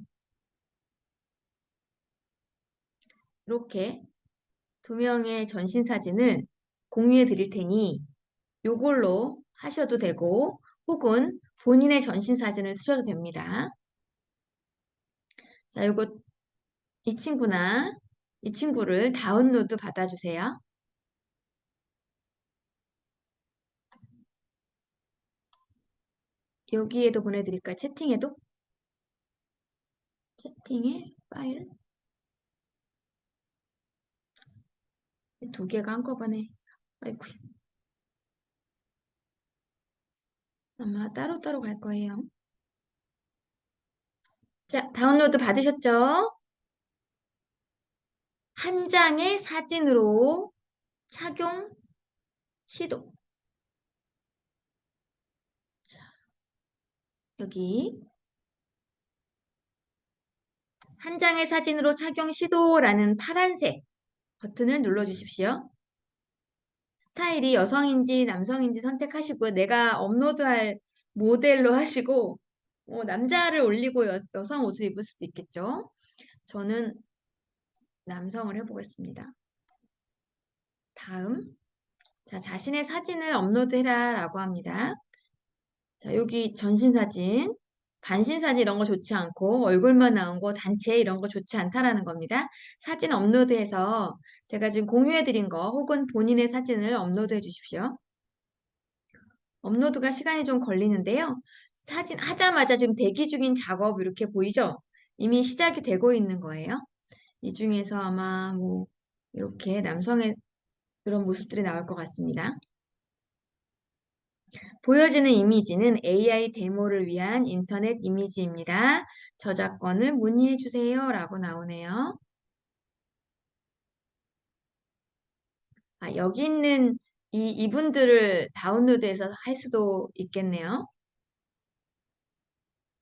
이렇게 두 명의 전신 사진을 공유해 드릴 테니 요걸로 하셔도 되고 혹은 본인의 전신 사진을 쓰셔도 됩니다. 자, 요거 이 친구를 다운로드 받아주세요. 여기에도 보내드릴까요? 채팅에도? 채팅에 파일 두 개가 한꺼번에 아이고 아마 따로따로 갈 거예요. 자, 다운로드 받으셨죠? 한 장의 사진으로 착용 시도. 자, 여기 한 장의 사진으로 착용 시도라는 파란색 버튼을 눌러주십시오. 스타일이 여성인지 남성인지 선택하시고요. 내가 업로드할 모델로 하시고 남자를 올리고 여성 옷을 입을 수도 있겠죠. 저는 남성을 해보겠습니다. 다음, 자, 자신의 사진을 업로드해라 라고 합니다. 자, 여기 전신 사진, 반신 사진 이런 거 좋지 않고 얼굴만 나온 거 단체 이런 거 좋지 않다라는 겁니다. 사진 업로드해서 제가 지금 공유해드린 거 혹은 본인의 사진을 업로드해 주십시오. 업로드가 시간이 좀 걸리는데요. 사진 하자마자 지금 대기 중인 작업 이렇게 보이죠? 이미 시작이 되고 있는 거예요. 이 중에서 아마 뭐 이렇게 남성의 그런 모습들이 나올 것 같습니다. 보여지는 이미지는 AI 데모를 위한 인터넷 이미지입니다. 저작권을 문의해 주세요 라고 나오네요. 여기 있는 이분들을 다운로드해서 할 수도 있겠네요.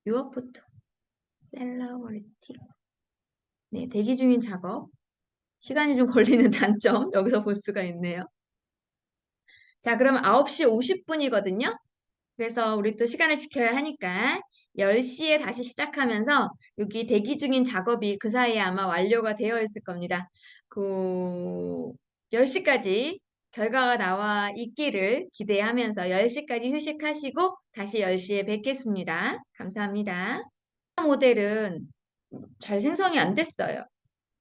유어 포토, 셀러브리티. 네, 대기 중인 작업. 시간이 좀 걸리는 단점 여기서 볼 수가 있네요. 자, 그럼 9시 50분이거든요. 그래서 우리 또 시간을 지켜야 하니까 10시에 다시 시작하면서 여기 대기 중인 작업이 그 사이에 아마 완료가 되어 있을 겁니다. 그 10시까지 결과가 나와 있기를 기대하면서 10시까지 휴식하시고 다시 10시에 뵙겠습니다. 감사합니다. 모델은 잘 생성이 안 됐어요.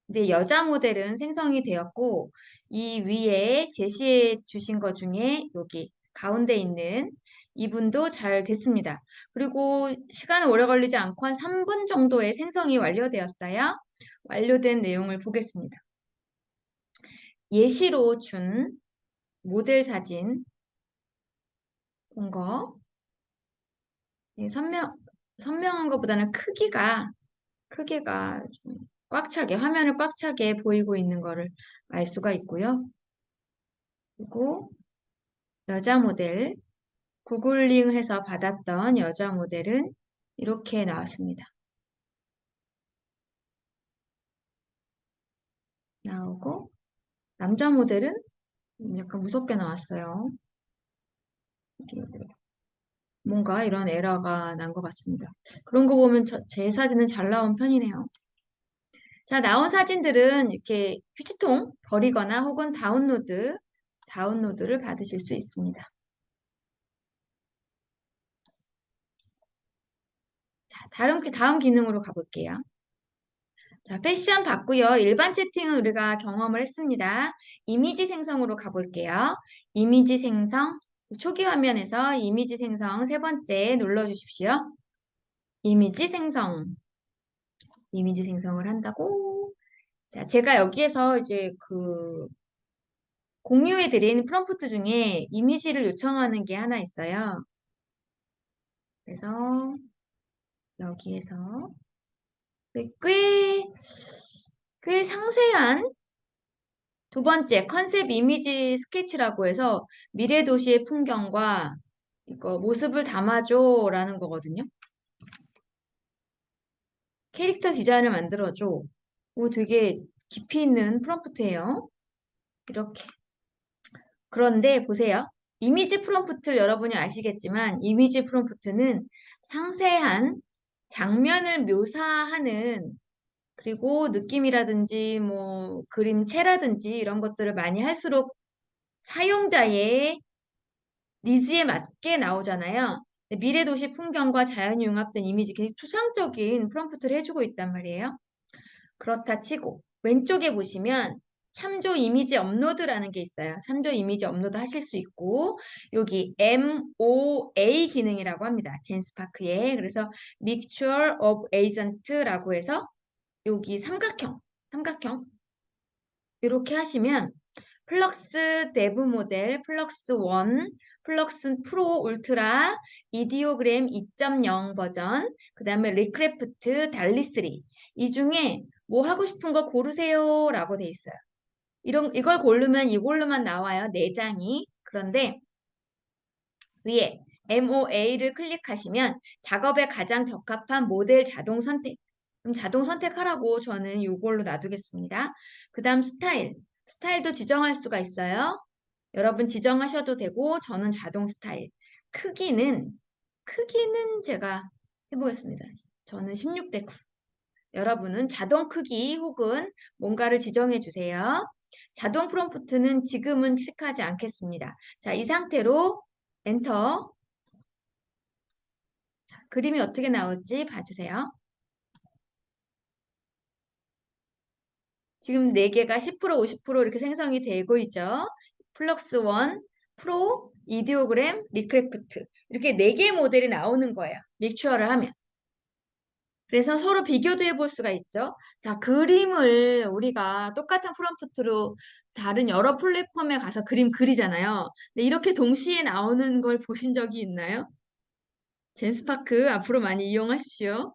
근데 여자 모델은 생성이 되었고 이 위에 제시해 주신 것 중에 여기 가운데 있는 이분도 잘 됐습니다. 그리고 시간은 오래 걸리지 않고 한 3분 정도의 생성이 완료되었어요. 완료된 내용을 보겠습니다. 예시로 준 모델 사진 본 거. 선명한 것보다는 크기가 좀 꽉 차게, 화면을 꽉 차게 보이고 있는 거를 알 수가 있고요. 그리고 여자 모델, 구글링을 해서 받았던 여자 모델은 이렇게 나왔습니다. 나오고, 남자 모델은 약간 무섭게 나왔어요. 뭔가 이런 에러가 난 것 같습니다. 그런 거 보면 제 사진은 잘 나온 편이네요. 자, 나온 사진들은 이렇게 휴지통 버리거나 혹은 다운로드를 받으실 수 있습니다. 자, 다음 기능으로 가볼게요. 자, 패션 봤고요. 일반 채팅은 우리가 경험을 했습니다. 이미지 생성으로 가볼게요. 이미지 생성, 초기 화면에서 이미지 생성 세 번째 눌러주십시오. 이미지 생성, 이미지 생성을 한다고. 자, 제가 여기에서 이제 공유해드린 프롬프트 중에 이미지를 요청하는 게 하나 있어요. 그래서 여기에서 네, 꽤 상세한 두 번째 컨셉 이미지 스케치라고 해서 미래 도시의 풍경과 이거 모습을 담아줘라는 거거든요. 캐릭터 디자인을 만들어줘. 오, 되게 깊이 있는 프롬프트예요. 이렇게. 그런데 보세요. 이미지 프롬프트를 여러분이 아시겠지만 이미지 프롬프트는 상세한 장면을 묘사하는 그리고 느낌이라든지 뭐 그림체라든지 이런 것들을 많이 할수록 사용자의 니즈에 맞게 나오잖아요. 근데 미래 도시 풍경과 자연이 융합된 이미지 굉장히 추상적인 프롬프트를 해주고 있단 말이에요. 그렇다 치고 왼쪽에 보시면 참조 이미지 업로드라는 게 있어요. 참조 이미지 업로드 하실 수 있고 여기 MOA 기능이라고 합니다. 젠스파크에. 그래서 Mixture of Agent라고 해서 여기 삼각형 이렇게 하시면 플럭스 데브 모델, 플럭스 1, 플럭스 프로 울트라, 이디오그램 2.0 버전, 그 다음에 리크래프트 달리 3. 이 중에 뭐 하고 싶은 거 고르세요 라고 돼 있어요. 이걸 고르면 이걸로만 나와요. 4장이. 그런데 위에 MOA를 클릭하시면 작업에 가장 적합한 모델 자동 선택. 그럼 자동 선택하라고 저는 이걸로 놔두겠습니다. 그 다음 스타일도 지정할 수가 있어요. 여러분 지정하셔도 되고 저는 자동 스타일. 크기는 제가 해보겠습니다. 저는 16대 9. 여러분은 자동 크기 혹은 뭔가를 지정해 주세요. 자동 프롬프트는 지금은 클릭하지 않겠습니다. 자, 이 상태로 엔터. 자, 그림이 어떻게 나올지 봐주세요. 지금 4개가 10%, 50% 이렇게 생성이 되고 있죠. 플럭스 1, 프로, 이디오그램, 리크래프트 이렇게 4개의 모델이 나오는 거예요. 믹추어를 하면. 그래서 서로 비교도 해볼 수가 있죠. 자, 그림을 우리가 똑같은 프롬프트로 다른 여러 플랫폼에 가서 그림 그리잖아요. 근데 이렇게 동시에 나오는 걸 보신 적이 있나요? 젠스파크 앞으로 많이 이용하십시오.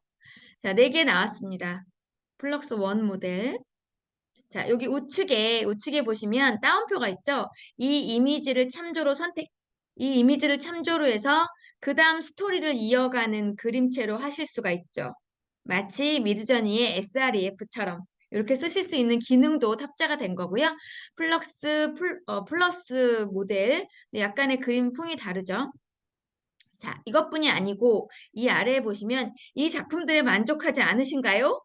자, 4개 나왔습니다. 플럭스 1 모델. 자, 여기 우측에 보시면 따옴표가 있죠? 이 이미지를 참조로 선택. 이 이미지를 참조로 해서 그 다음 스토리를 이어가는 그림체로 하실 수가 있죠. 마치 미드저니의 SREF처럼 이렇게 쓰실 수 있는 기능도 탑재가 된 거고요. 플러스 모델, 네, 약간의 그림풍이 다르죠. 자, 이것뿐이 아니고 이 아래에 보시면 이 작품들에 만족하지 않으신가요?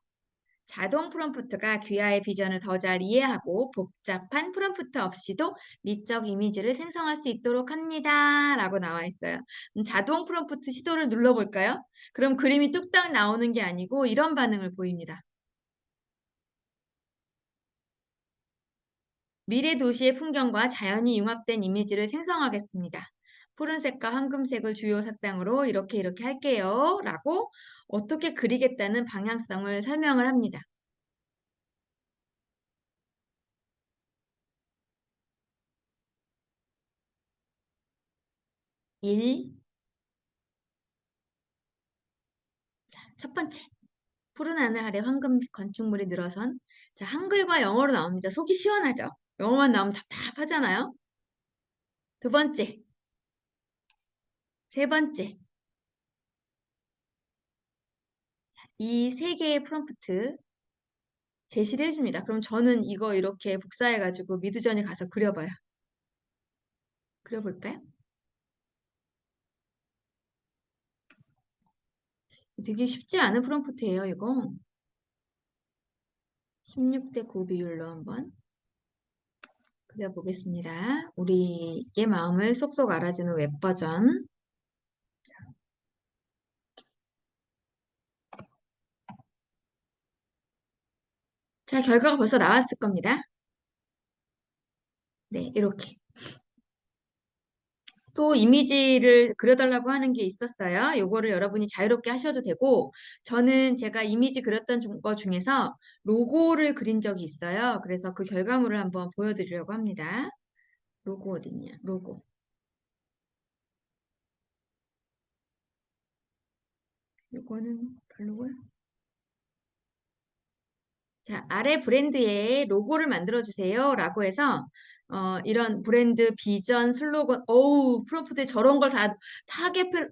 자동 프롬프트가 귀하의 비전을 더 잘 이해하고 복잡한 프롬프트 없이도 미적 이미지를 생성할 수 있도록 합니다. 라고 나와 있어요. 자동 프롬프트 시도를 눌러볼까요? 그럼 그림이 뚝딱 나오는 게 아니고 이런 반응을 보입니다. 미래 도시의 풍경과 자연이 융합된 이미지를 생성하겠습니다. 푸른색과 황금색을 주요 색상으로 이렇게 할게요. 라고 어떻게 그리겠다는 방향성을 설명을 합니다. 1. 자, 첫 번째. 푸른 하늘 아래 황금 건축물이 늘어선 자, 한글과 영어로 나옵니다. 속이 시원하죠? 영어만 나오면 답답하잖아요. 두 번째, 세 번째. 이 세 개의 프롬프트 제시를 해줍니다. 그럼 저는 이거 이렇게 복사해가지고 미드전에 가서 그려봐요. 그려볼까요? 되게 쉽지 않은 프롬프트예요, 이거. 16대 9 비율로 한번 그려보겠습니다. 우리의 마음을 쏙쏙 알아주는 웹버전. 자, 결과가 벌써 나왔을 겁니다. 네, 이렇게. 또 이미지를 그려달라고 하는 게 있었어요. 요거를 여러분이 자유롭게 하셔도 되고 저는 제가 이미지 그렸던 거 중에서 로고를 그린 적이 있어요. 그래서 그 결과물을 한번 보여드리려고 합니다. 로고 어딨냐? 로고. 요거는 별로고요. 자, 아래 브랜드의 로고를 만들어주세요. 라고 해서, 이런 브랜드 비전, 슬로건, 어우, 프롬프트에 저런 걸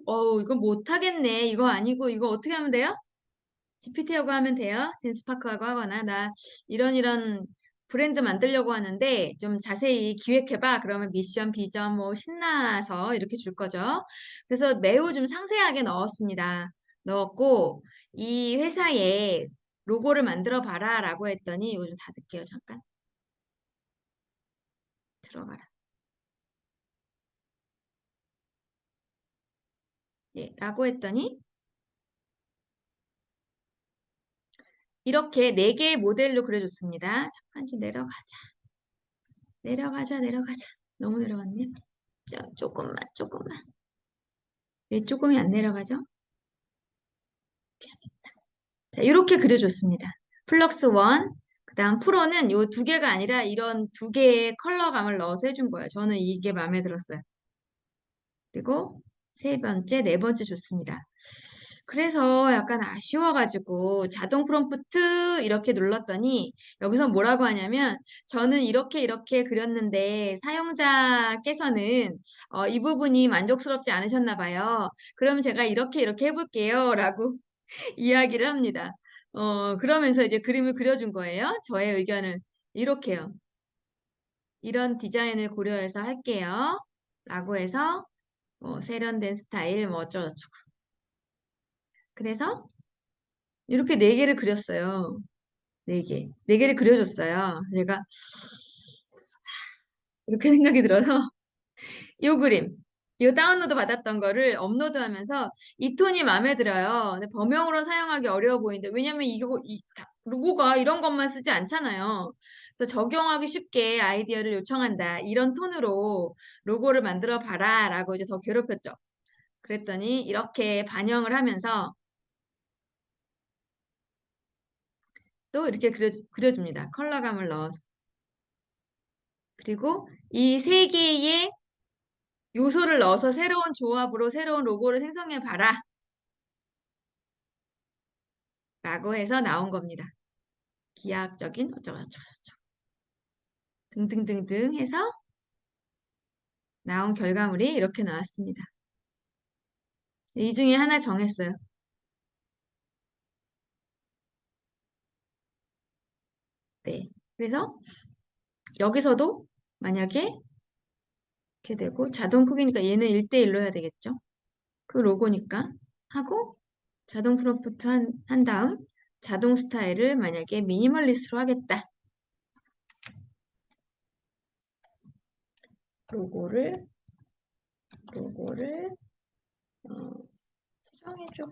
어우, 이거 못하겠네. 이거 아니고, 이거 어떻게 하면 돼요? GPT하고 하면 돼요. 젠스파크하고 하거나, 나 이런 브랜드 만들려고 하는데, 좀 자세히 기획해봐. 그러면 미션, 비전, 뭐, 신나서 이렇게 줄 거죠. 그래서 매우 좀 상세하게 넣었습니다. 넣었고, 이 회사에 로고를 만들어 봐라 라고 했더니 이거 좀 닫을게요. 잠깐 들어봐라. 예, 라고 했더니 이렇게 네 개의 모델로 그려줬습니다. 잠깐 좀 내려가자. 내려가자. 너무 내려갔네. 조금만. 왜 조금이 안 내려가죠? 자, 이렇게 그려줬습니다. 플럭스 원, 그다음 프로는 요 두 개가 아니라 이런 두 개의 컬러감을 넣어서 해준 거예요. 저는 이게 마음에 들었어요. 그리고 세 번째, 네 번째 좋습니다. 그래서 약간 아쉬워가지고 자동 프롬프트 이렇게 눌렀더니 여기서 뭐라고 하냐면 저는 이렇게 그렸는데 사용자께서는 이 부분이 만족스럽지 않으셨나 봐요. 그럼 제가 이렇게 해볼게요. 라고 이야기를 합니다. 그러면서 이제 그림을 그려준 거예요. 저의 의견을 이렇게요. 이런 디자인을 고려해서 할게요. 라고 해서 세련된 스타일 뭐 어쩌고저쩌고. 그래서 이렇게 네 개를 그렸어요. 네 개. 네 개를 그려줬어요. 제가 이렇게 생각이 들어서 이 그림, 이 다운로드 받았던 거를 업로드하면서 이 톤이 마음에 들어요. 근데 범용으로 사용하기 어려워 보이는데 왜냐면 로고가 이런 것만 쓰지 않잖아요. 그래서 적용하기 쉽게 아이디어를 요청한다. 이런 톤으로 로고를 만들어 봐라라고 이제 더 괴롭혔죠. 그랬더니 이렇게 반영을 하면서 또 이렇게 그려줍니다. 컬러감을 넣어서. 그리고 이 세 개의 요소를 넣어서 새로운 조합으로 새로운 로고를 생성해 봐라. 라고 해서 나온 겁니다. 기하학적인 어쩌고저쩌고 등등등등 해서 나온 결과물이 이렇게 나왔습니다. 이 중에 하나 정했어요. 네. 그래서 여기서도 만약에 이렇게 되고 자동 크기니까 얘는 1대1로 해야 되겠죠. 그 로고니까 하고 자동 프롬프트 한 다음 자동 스타일을 만약에 미니멀리스트로 하겠다. 로고를 어, 수정해줘.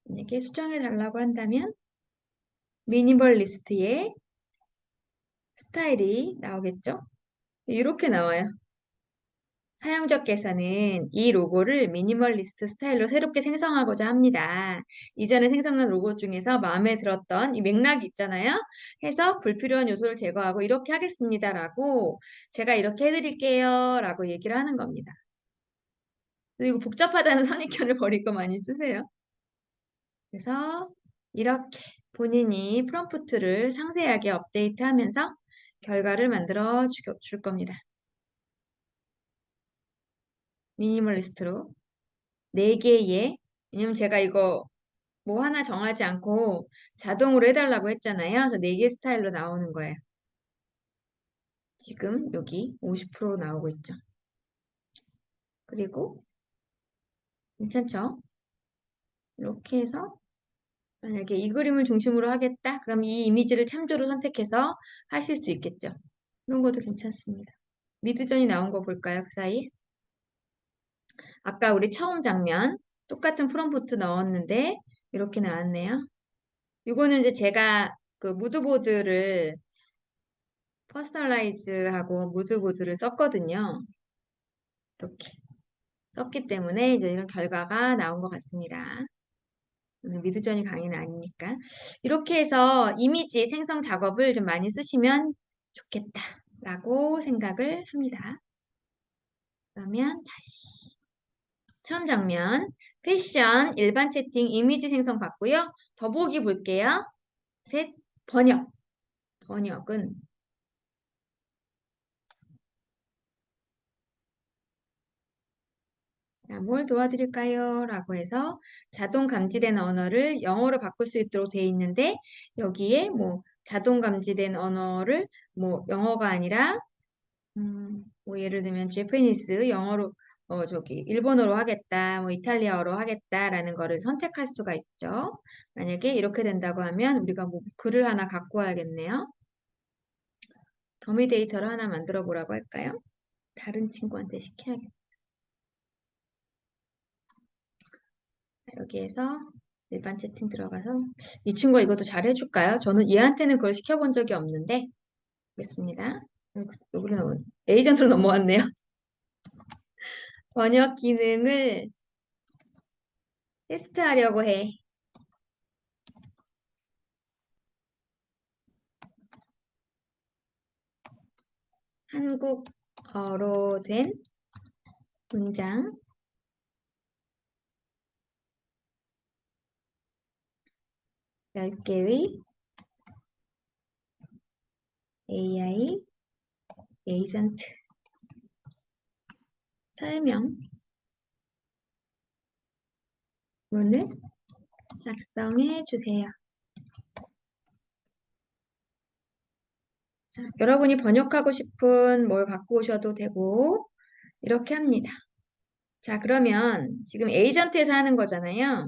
만약에 수정해 달라고 한다면 미니멀리스트의 스타일이 나오겠죠? 이렇게 나와요. 사용자께서는 이 로고를 미니멀리스트 스타일로 새롭게 생성하고자 합니다. 이전에 생성한 로고 중에서 마음에 들었던 이 맥락이 있잖아요. 해서 불필요한 요소를 제거하고 이렇게 하겠습니다라고 제가 이렇게 해드릴게요 라고 얘기를 하는 겁니다. 그리고 복잡하다는 선입견을 버리고 많이 쓰세요. 그래서 이렇게 본인이 프롬프트를 상세하게 업데이트하면서 결과를 만들어 줄 겁니다. 미니멀리스트로 4개의 왜냐면 제가 이거 뭐 하나 정하지 않고 자동으로 해달라고 했잖아요. 그래서 4개 스타일로 나오는 거예요. 지금 여기 50% 나오고 있죠. 그리고 괜찮죠? 이렇게 해서 만약에 이 그림을 중심으로 하겠다? 그럼 이 이미지를 참조로 선택해서 하실 수 있겠죠. 이런 것도 괜찮습니다. 미드전이 나온 거 볼까요? 그 사이? 아까 우리 처음 장면 똑같은 프롬프트 넣었는데 이렇게 나왔네요. 이거는 이제 제가 그 무드보드를 퍼스널라이즈하고 무드보드를 썼거든요. 이렇게 썼기 때문에 이제 이런 결과가 나온 것 같습니다. 오늘 미드저니 강의는 아니니까. 이렇게 해서 이미지 생성 작업을 좀 많이 쓰시면 좋겠다라고 생각을 합니다. 그러면 다시 처음 장면 패션, 일반 채팅, 이미지 생성 봤고요. 더보기 볼게요. 셋, 번역. 번역은 자, 뭘 도와드릴까요? 라고 해서 자동 감지된 언어를 영어로 바꿀 수 있도록 돼 있는데 여기에 뭐 자동 감지된 언어를 뭐 영어가 아니라 뭐 예를 들면 제페니스 영어로 저기 일본어로 하겠다, 뭐 이탈리아어로 하겠다라는 거를 선택할 수가 있죠. 만약에 이렇게 된다고 하면 우리가 뭐 글을 하나 갖고 와야겠네요. 더미 데이터를 하나 만들어 보라고 할까요? 다른 친구한테 시켜야겠다. 여기에서 일반 채팅 들어가서 이 친구가 이것도 잘 해줄까요? 저는 얘한테는 그걸 시켜본 적이 없는데 보겠습니다. 여기로 에이전트로 넘어왔네요. 번역 기능을 테스트하려고 해. 한국어로 된 문장 10개의 AI 에이전트 설명문을 작성해 주세요. 자, 여러분이 번역하고 싶은 뭘 갖고 오셔도 되고 이렇게 합니다. 자, 그러면 지금 에이전트에서 하는 거잖아요.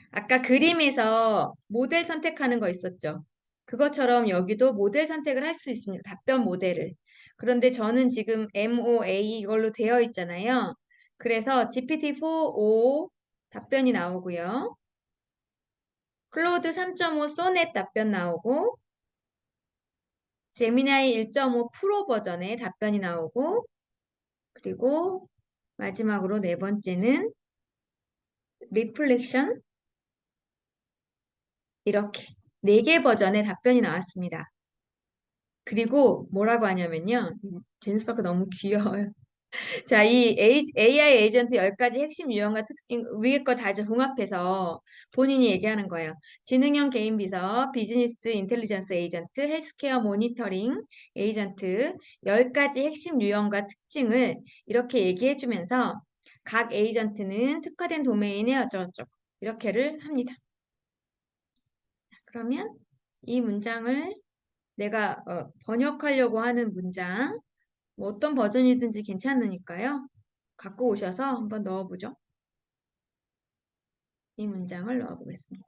아까 그림에서 모델 선택하는 거 있었죠? 그것처럼 여기도 모델 선택을 할 수 있습니다. 답변 모델을. 그런데 저는 지금 MOA 이걸로 되어 있잖아요. 그래서 GPT-4o 답변이 나오고요. 클로드 3.5 소넷 답변 나오고 제미나이 1.5 프로 버전의 답변이 나오고 그리고 마지막으로 네 번째는 리플렉션 이렇게 네 개 버전의 답변이 나왔습니다. 그리고 뭐라고 하냐면요. 제임스 파크 너무 귀여워요. 자, 이 AI 에이전트 10가지 핵심 유형과 특징 위에 거 다 종합해서 본인이 얘기하는 거예요. 지능형 개인 비서, 비즈니스 인텔리전스 에이전트, 헬스케어 모니터링 에이전트 10가지 핵심 유형과 특징을 이렇게 얘기해 주면서 각 에이전트는 특화된 도메인에 어쩌고저쩌고 이렇게를 합니다. 그러면 이 문장을 내가 번역하려고 하는 문장 뭐 어떤 버전이든지 괜찮으니까요. 갖고 오셔서 한번 넣어보죠. 이 문장을 넣어보겠습니다.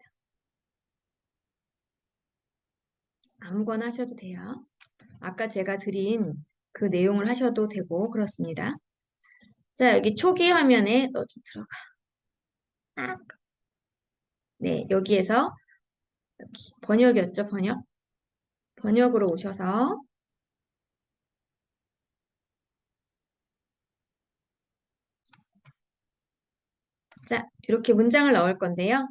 아무거나 하셔도 돼요. 아까 제가 드린 그 내용을 하셔도 되고 그렇습니다. 자, 여기 초기 화면에 너 좀 들어가. 딱. 네, 여기에서 여기 번역이었죠, 번역. 번역으로 오셔서 자, 이렇게 문장을 넣을 건데요.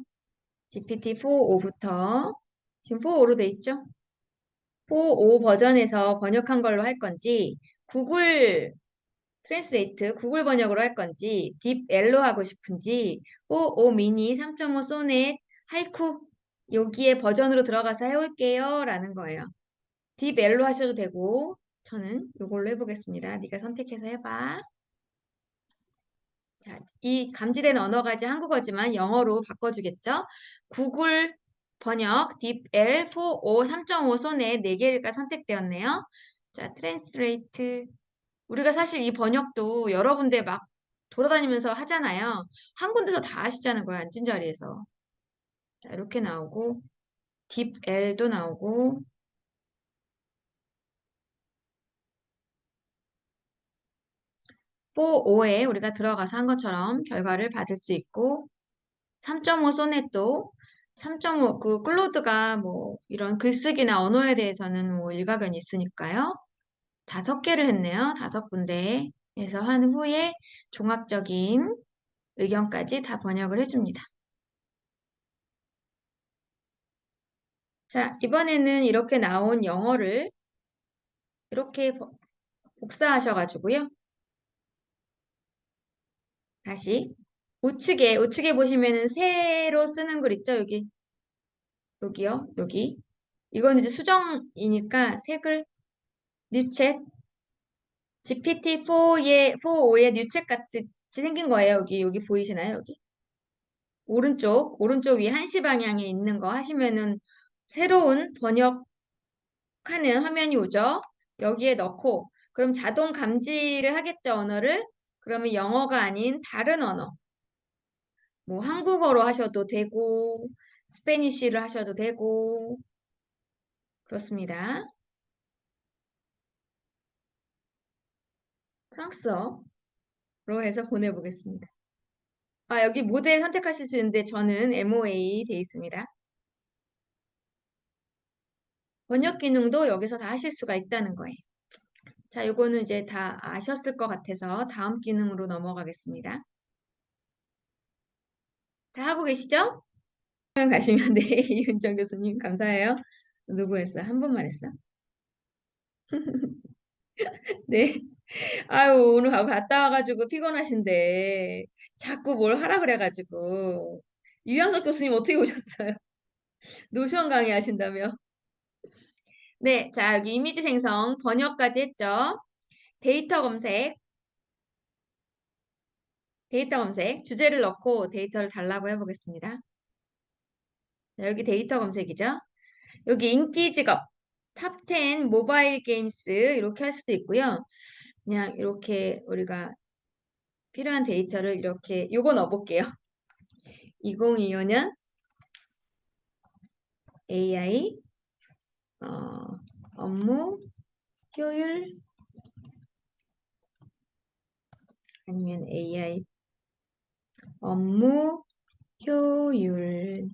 GPT-4.5부터 지금 4.5로 돼 있죠? 4.5 버전에서 번역한 걸로 할 건지 구글 트랜스레이트 구글 번역으로 할 건지 딥엘로 하고 싶은지 4.5 미니 3.5 소넷 하이쿠 여기에 버전으로 들어가서 해볼게요 라는 거예요. 딥엘로 하셔도 되고 저는 이걸로 해보겠습니다. 네가 선택해서 해봐. 자, 이 감지된 언어가 이제 한국어지만 영어로 바꿔주겠죠? 구글 번역 딥L 4.5 3.5 소넷 4개가 선택되었네요. 자, 트랜스레이트 우리가 사실 이 번역도 여러 군데 막 돌아다니면서 하잖아요. 한 군데서 다 하시자는 거야, 앉은 자리에서. 자, 이렇게 나오고, 딥L도 나오고, 4.5에 우리가 들어가서 한 것처럼 결과를 받을 수 있고, 3.5 소넷도 3.5, 그 클로드가 뭐 이런 글쓰기나 언어에 대해서는 뭐 일가견이 있으니까요. 5개를 했네요. 5군데에서 한 후에 종합적인 의견까지 다 번역을 해줍니다. 자, 이번에는 이렇게 나온 영어를 이렇게 복사하셔가지고요. 다시 우측에 보시면은 세로 쓰는 글 있죠? 여기요, 여기. 이건 이제 수정이니까 색을 뉴챗, GPT-4의 뉴챗 같이 생긴 거예요. 여기 보이시나요? 여기. 오른쪽 위 1시 방향에 있는 거 하시면은 새로운 번역하는 화면이 오죠? 여기에 넣고, 그럼 자동 감지를 하겠죠, 언어를? 그러면 영어가 아닌 다른 언어. 뭐 한국어로 하셔도 되고, 스페니쉬를 하셔도 되고, 그렇습니다. 프랑스어로 해서 보내보겠습니다. 아, 여기 모델 선택하실 수 있는데 저는 MOA 돼 있습니다. 번역 기능도 여기서 다 하실 수가 있다는 거예요. 자, 요거는 이제 다 아셨을 것 같아서 다음 기능으로 넘어가겠습니다. 다 하고 계시죠? 화면 가시면 네, 이은정 교수님 감사해요. 누구 했어? 한 번만 했어? 네. 아유, 오늘 갔다 와가지고 피곤하신데 자꾸 뭘 하라 그래가지고 유양석 교수님 어떻게 오셨어요? 노션 강의 하신다며? 네, 자, 여기 이미지 생성, 번역까지 했죠? 데이터 검색, 주제를 넣고 데이터를 달라고 해보겠습니다. 자, 여기 데이터 검색이죠? 여기 인기 직업, 탑 10 모바일 게임스 이렇게 할 수도 있고요. 그냥 이렇게 우리가 필요한 데이터를 이렇게 요거 넣어볼게요. 2025년 AI 업무 효율 아니면 AI 업무 효율성을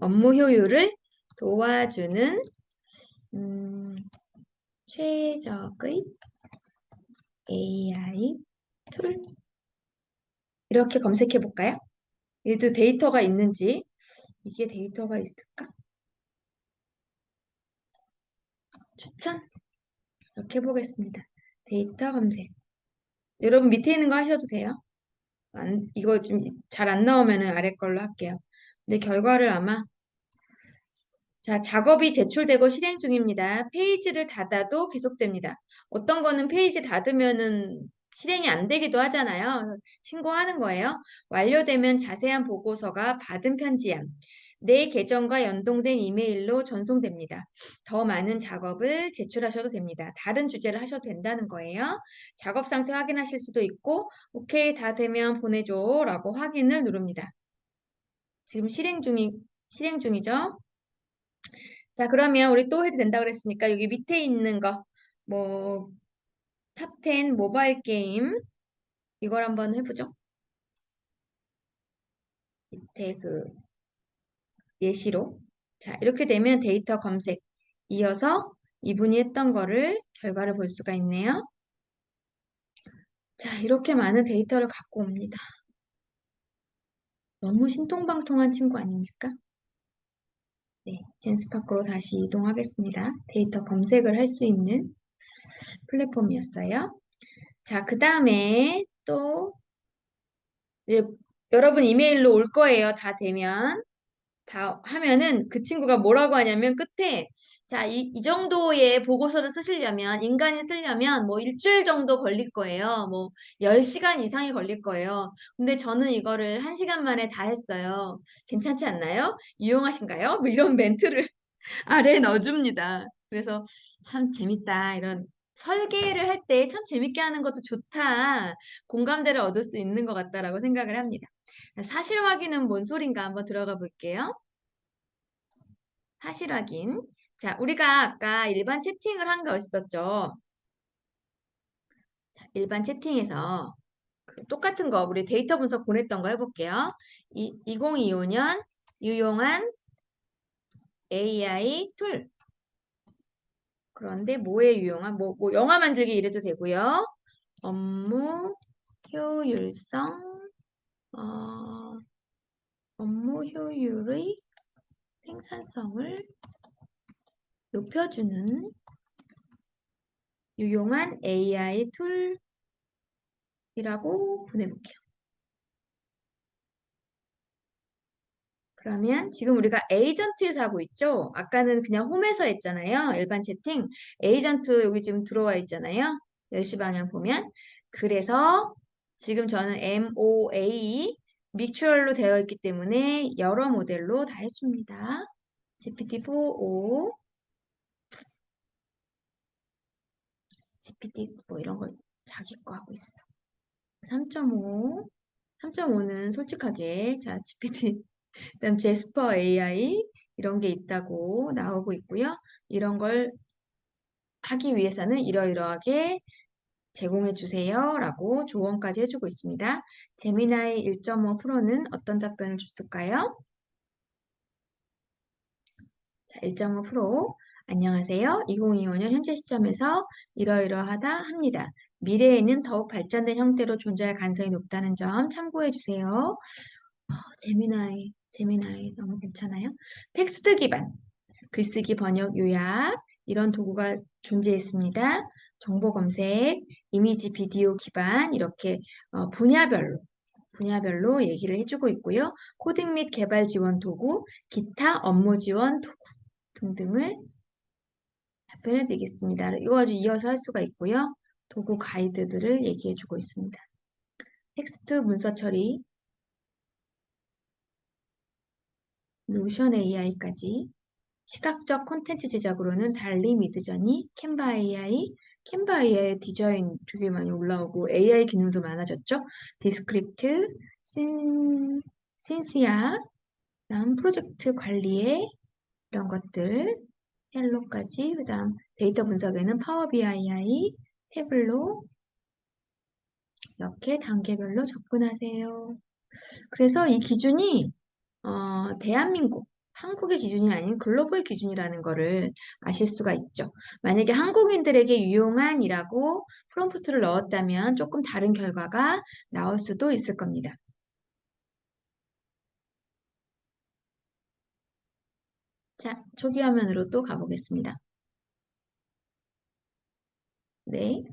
업무 효율을 도와주는 최적의 AI 툴 이렇게 검색해 볼까요? 얘도 데이터가 있는지 이게 데이터가 있을까? 추천 이렇게 해보겠습니다. 데이터 검색 여러분 밑에 있는 거 하셔도 돼요. 이거 좀 잘 안 나오면 아래 걸로 할게요. 근데 결과를 아마 자, 작업이 제출되고 실행 중입니다. 페이지를 닫아도 계속됩니다. 어떤 거는 페이지 닫으면은 실행이 안 되기도 하잖아요. 신고하는 거예요. 완료되면 자세한 보고서가 받은 편지함. 내 계정과 연동된 이메일로 전송됩니다. 더 많은 작업을 제출하셔도 됩니다. 다른 주제를 하셔도 된다는 거예요. 작업 상태 확인하실 수도 있고, 오케이, 다 되면 보내줘 라고 확인을 누릅니다. 지금 실행 중이죠? 자, 그러면 우리 또 해도 된다 그랬으니까 여기 밑에 있는 거, 뭐, 탑 10 모바일 게임, 이걸 한번 해보죠. 밑에 그 예시로. 자, 이렇게 되면 데이터 검색. 이어서 이분이 했던 거를, 결과를 볼 수가 있네요. 자, 이렇게 많은 데이터를 갖고 옵니다. 너무 신통방통한 친구 아닙니까? 네, 젠스파크로 다시 이동하겠습니다. 데이터 검색을 할 수 있는 플랫폼이었어요. 자, 그 다음에 또 이제 여러분 이메일로 올 거예요. 다 되면. 다 하면은 그 친구가 뭐라고 하냐면 끝에 자, 이 정도의 보고서를 쓰시려면 인간이 쓰려면 뭐 일주일 정도 걸릴 거예요. 뭐 10시간 이상이 걸릴 거예요. 근데 저는 이거를 1시간 만에 다 했어요. 괜찮지 않나요? 유용하신가요? 뭐 이런 멘트를 아래에 넣어줍니다. 그래서 참 재밌다. 이런 설계를 할 때 참 재밌게 하는 것도 좋다. 공감대를 얻을 수 있는 것 같다라고 생각을 합니다. 사실 확인은 뭔 소린가 한번 들어가 볼게요. 사실 확인. 자, 우리가 아까 일반 채팅을 한 거 있었죠. 자, 일반 채팅에서 그 똑같은 거 우리 데이터 분석 보냈던 거 해볼게요. 2025년 유용한 AI 툴. 그런데 뭐에 유용한? 뭐 영화 만들기 이래도 되고요. 업무 효율성, 어, 업무 효율의 생산성을 높여주는 유용한 AI 툴이라고 보내볼게요. 그러면 지금 우리가 에이전트에서 하고 있죠? 아까는 그냥 홈에서 했잖아요. 일반 채팅. 에이전트 여기 지금 들어와 있잖아요. 10시 방향 보면. 그래서 지금 저는 MOA 믹추얼로 되어 있기 때문에 여러 모델로 다 해줍니다. GPT-4o, GPT 뭐 이런 거 자기 거 하고 있어. 3.5, 3.5는 솔직하게 자 GPT 그다음 제스퍼 AI 이런 게 있다고 나오고 있고요. 이런 걸 하기 위해서는 이러이러하게 제공해 주세요라고 조언까지 해주고 있습니다. 제미나이 1.5 프로는 어떤 답변을 줬을까요? 자, 1.5 프로. 안녕하세요. 2025년 현재 시점에서 이러이러하다 합니다. 미래에는 더욱 발전된 형태로 존재할 가능성이 높다는 점 참고해 주세요. 제미나이 너무 괜찮아요. 텍스트 기반. 글쓰기 번역 요약 이런 도구가 존재했습니다. 정보 검색, 이미지 비디오 기반 이렇게 분야별로 얘기를 해주고 있고요. 코딩 및 개발 지원 도구, 기타 업무 지원 도구 등등을 답변해 드리겠습니다. 이거 아주 이어서 할 수가 있고요. 도구 가이드들을 얘기해 주고 있습니다. 텍스트 문서 처리, 노션 AI까지 시각적 콘텐츠 제작으로는 달리, 미드저니, 캔바 AI, 캔바 AI 디자인 되게 많이 올라오고 AI 기능도 많아졌죠. 디스크립트, 신시아, 그다음 프로젝트 관리에 이런 것들, 헬로까지, 그다음 데이터 분석에는 파워 BI, 태블로 이렇게 단계별로 접근하세요. 그래서 이 기준이 대한민국, 한국의 기준이 아닌 글로벌 기준이라는 거를 아실 수가 있죠. 만약에 한국인들에게 유용한이라고 프롬프트를 넣었다면 조금 다른 결과가 나올 수도 있을 겁니다. 자, 초기 화면으로 또 가보겠습니다. 네.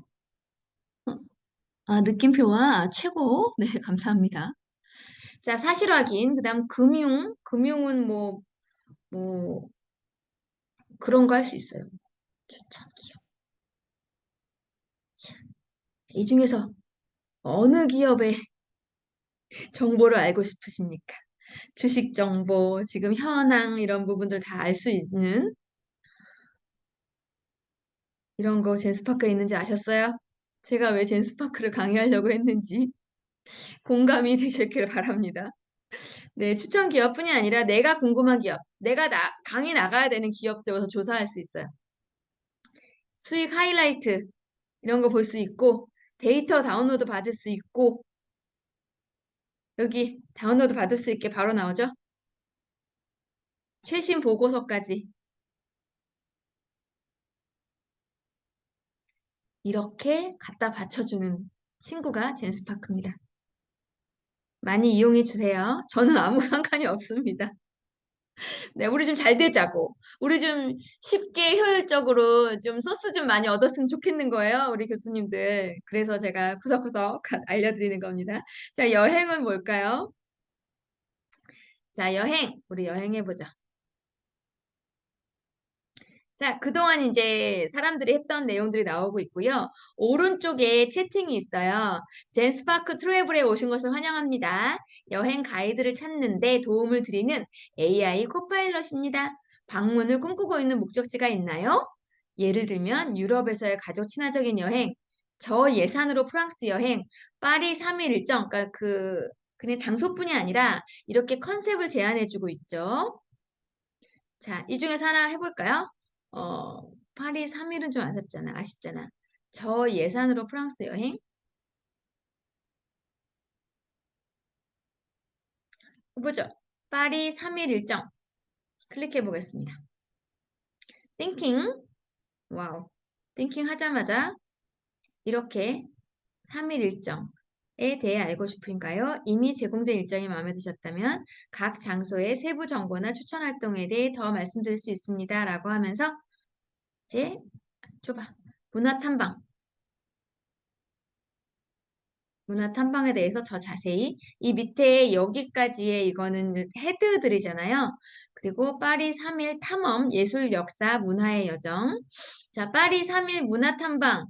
느낌표와 최고. 네, 감사합니다. 자, 사실 확인. 그 다음 금융은 뭐, 그런 거 할 수 있어요. 추천 기업. 자, 이 중에서 어느 기업의 정보를 알고 싶으십니까? 주식 정보, 지금 현황 이런 부분들 다 알 수 있는 이런 거 젠스파크에 있는지 아셨어요? 제가 왜 젠스파크를 강의하려고 했는지 공감이 되셨기를 바랍니다. 네, 추천 기업뿐이 아니라 내가 궁금한 기업, 내가 강의 나가야 되는 기업들에서 조사할 수 있어요. 수익 하이라이트 이런 거 볼 수 있고 데이터 다운로드 받을 수 있고 여기 다운로드 받을 수 있게 바로 나오죠? 최신 보고서까지 이렇게 갖다 받쳐주는 친구가 젠스파크입니다. 많이 이용해 주세요. 저는 아무 상관이 없습니다. 네, 우리 좀 잘 되자고. 우리 좀 쉽게 효율적으로 좀 소스 좀 많이 얻었으면 좋겠는 거예요. 우리 교수님들. 그래서 제가 구석구석 알려드리는 겁니다. 자, 여행은 뭘까요? 자, 우리 여행해보자. 자, 그동안 이제 사람들이 했던 내용들이 나오고 있고요. 오른쪽에 채팅이 있어요. 젠스파크 트래블에 오신 것을 환영합니다. 여행 가이드를 찾는데 도움을 드리는 AI 코파일럿입니다. 방문을 꿈꾸고 있는 목적지가 있나요? 예를 들면 유럽에서의 가족 친화적인 여행, 저예산으로 프랑스 여행, 파리 3일 일정, 그러니까 그냥 장소뿐이 아니라 이렇게 컨셉을 제안해주고 있죠. 자, 이 중에서 하나 해볼까요? 파리 3일은 좀 아쉽잖아. 저 예산으로 프랑스 여행? 해보죠. 파리 3일 일정. 클릭해 보겠습니다. 띵킹. 와우. 띵킹 하자마자 이렇게 3일 일정에 대해 알고 싶은가요? 이미 제공된 일정이 마음에 드셨다면 각 장소의 세부 정보나 추천 활동에 대해 더 말씀드릴 수 있습니다. 라고 하면서 이제 줘봐. 문화 탐방. 문화 탐방에 대해서 더 자세히 이 밑에 여기까지의 이거는 헤드들이잖아요. 그리고 파리 3일 탐험 예술 역사 문화의 여정. 자, 파리 3일 문화 탐방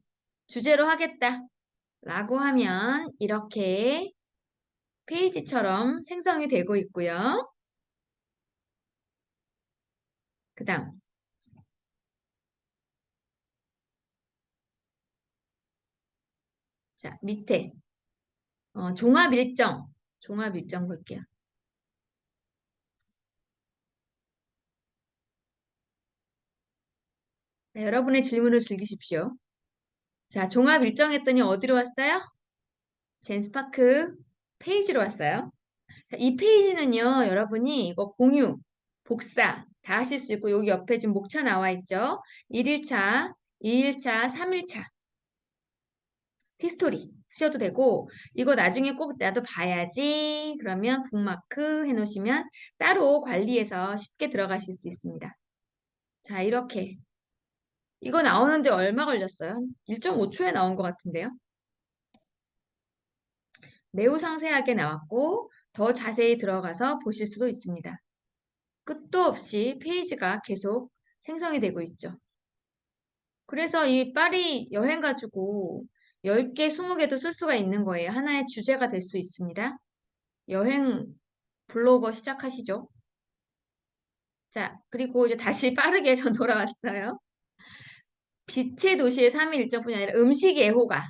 주제로 하겠다. 라고 하면 이렇게 페이지처럼 생성이 되고 있고요. 그다음 자, 밑에 종합 일정. 종합 일정 볼게요. 네, 여러분의 질문을 즐기십시오. 자, 종합 일정 했더니 어디로 왔어요? 젠스파크 페이지로 왔어요. 자, 이 페이지는요, 여러분이 이거 공유, 복사 다 하실 수 있고, 여기 옆에 지금 목차 나와 있죠? 1일차, 2일차, 3일차 티스토리 쓰셔도 되고, 이거 나중에 꼭 나도 봐야지. 그러면 북마크 해놓으시면 따로 관리해서 쉽게 들어가실 수 있습니다. 자, 이렇게. 이거 나오는데 얼마 걸렸어요? 1.5초에 나온 것 같은데요? 매우 상세하게 나왔고, 더 자세히 들어가서 보실 수도 있습니다. 끝도 없이 페이지가 계속 생성이 되고 있죠. 그래서 이 파리 여행 가지고 10개, 20개도 쓸 수가 있는 거예요. 하나의 주제가 될 수 있습니다. 여행 블로거 시작하시죠. 자, 그리고 이제 다시 빠르게 전 돌아왔어요. 빛의 도시의 3일 일정뿐이 아니라 음식 애호가,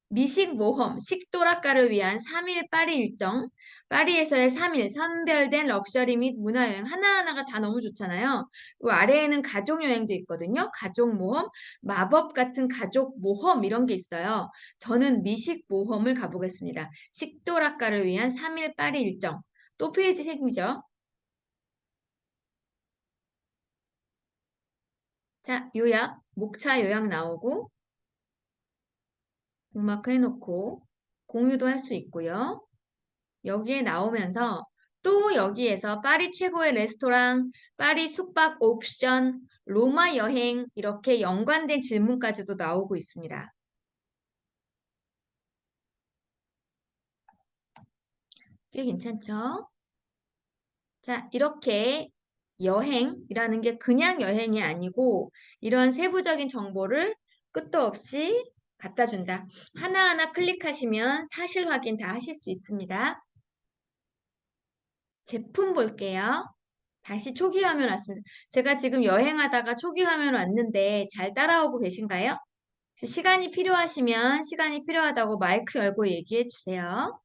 미식 모험, 식도락가를 위한 3일 파리 일정, 파리에서의 3일 선별된 럭셔리 및 문화여행 하나하나가 다 너무 좋잖아요. 그 아래에는 가족 여행도 있거든요. 가족 모험, 마법 같은 가족 모험 이런 게 있어요. 저는 미식 모험을 가보겠습니다. 식도락가를 위한 3일 파리 일정. 또 페이지 생기죠. 자, 요약, 목차 요약 나오고 북마크 해놓고 공유도 할 수 있고요. 여기에 나오면서 또 여기에서 파리 최고의 레스토랑, 파리 숙박 옵션, 로마 여행 이렇게 연관된 질문까지도 나오고 있습니다. 꽤 괜찮죠? 자, 이렇게 여행이라는 게 그냥 여행이 아니고 이런 세부적인 정보를 끝도 없이 갖다 준다. 하나하나 클릭하시면 사실 확인 다 하실 수 있습니다. 제품 볼게요. 다시 초기 화면 왔습니다. 제가 지금 여행하다가 초기 화면 왔는데 잘 따라오고 계신가요? 시간이 필요하시면 시간이 필요하다고 마이크 열고 얘기해 주세요.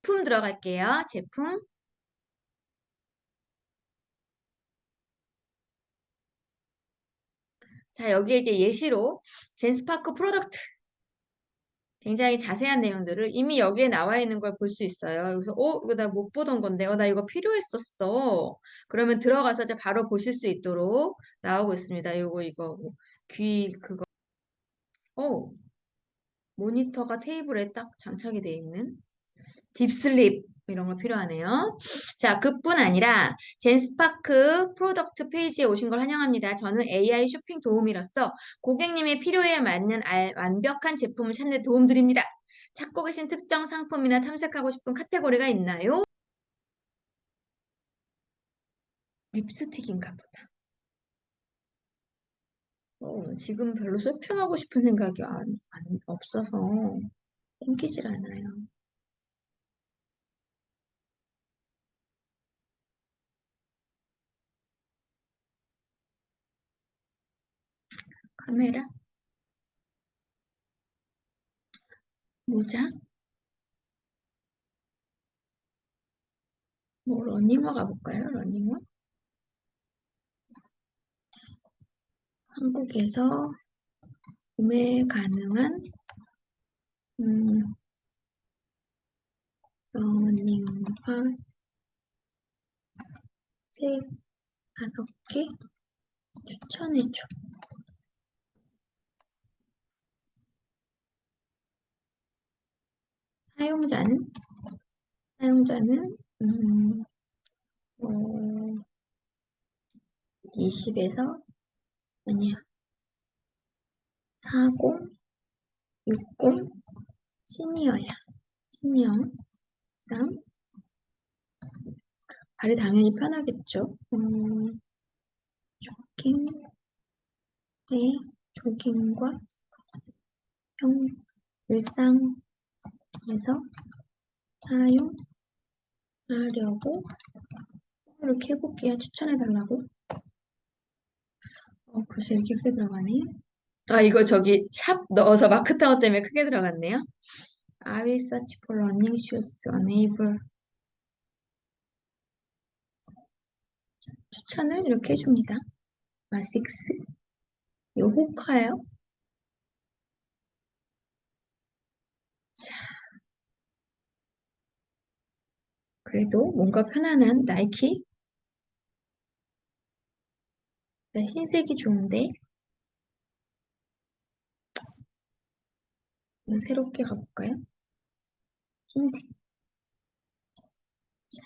제품 들어갈게요. 제품. 자, 여기에 이제 예시로 젠스파크 프로덕트 굉장히 자세한 내용들을 이미 여기에 나와 있는 걸 볼 수 있어요. 여기서 이거 나 못 보던 건데 나 이거 필요했었어. 그러면 들어가서 이제 바로 보실 수 있도록 나오고 있습니다. 이거 뭐, 귀 그거 어 모니터가 테이블에 딱 장착이 돼 있는 딥슬립 이런 거 필요하네요. 자, 그뿐 아니라 젠스파크 프로덕트 페이지에 오신 걸 환영합니다. 저는 AI 쇼핑 도우미로서 고객님의 필요에 맞는 완벽한 제품을 찾는 데 도움드립니다. 찾고 계신 특정 상품이나 탐색하고 싶은 카테고리가 있나요? 립스틱인가 보다. 지금 별로 쇼핑하고 싶은 생각이 없어서 땡기질 않아요. 카메라? 모자? 뭐 러닝화 가볼까요? 러닝화? 한국에서 구매 가능한 음, 러닝화 세 다섯 개 추천해줘. 사용자는 사용자는 어, 20에서 아니야. 40, 60, 시니어야. 시니어. 그다음 발이 당연히 편하겠죠. 조깅, 네, 조깅과 평, 일상에서 사용하려고 이렇게 해볼게요. 추천해달라고. 글쎄 이렇게 크게 들어가네. 아, 이거 저기 샵 넣어서 마크 타워 때문에 크게 들어갔네요. I will search for running shoes unable. 추천을 이렇게 해줍니다. 아식스. 요 호카요. 자, 그래도 뭔가 편안한 나이키. 네, 흰색이 좋은데 새롭게 가볼까요? 흰색. 자,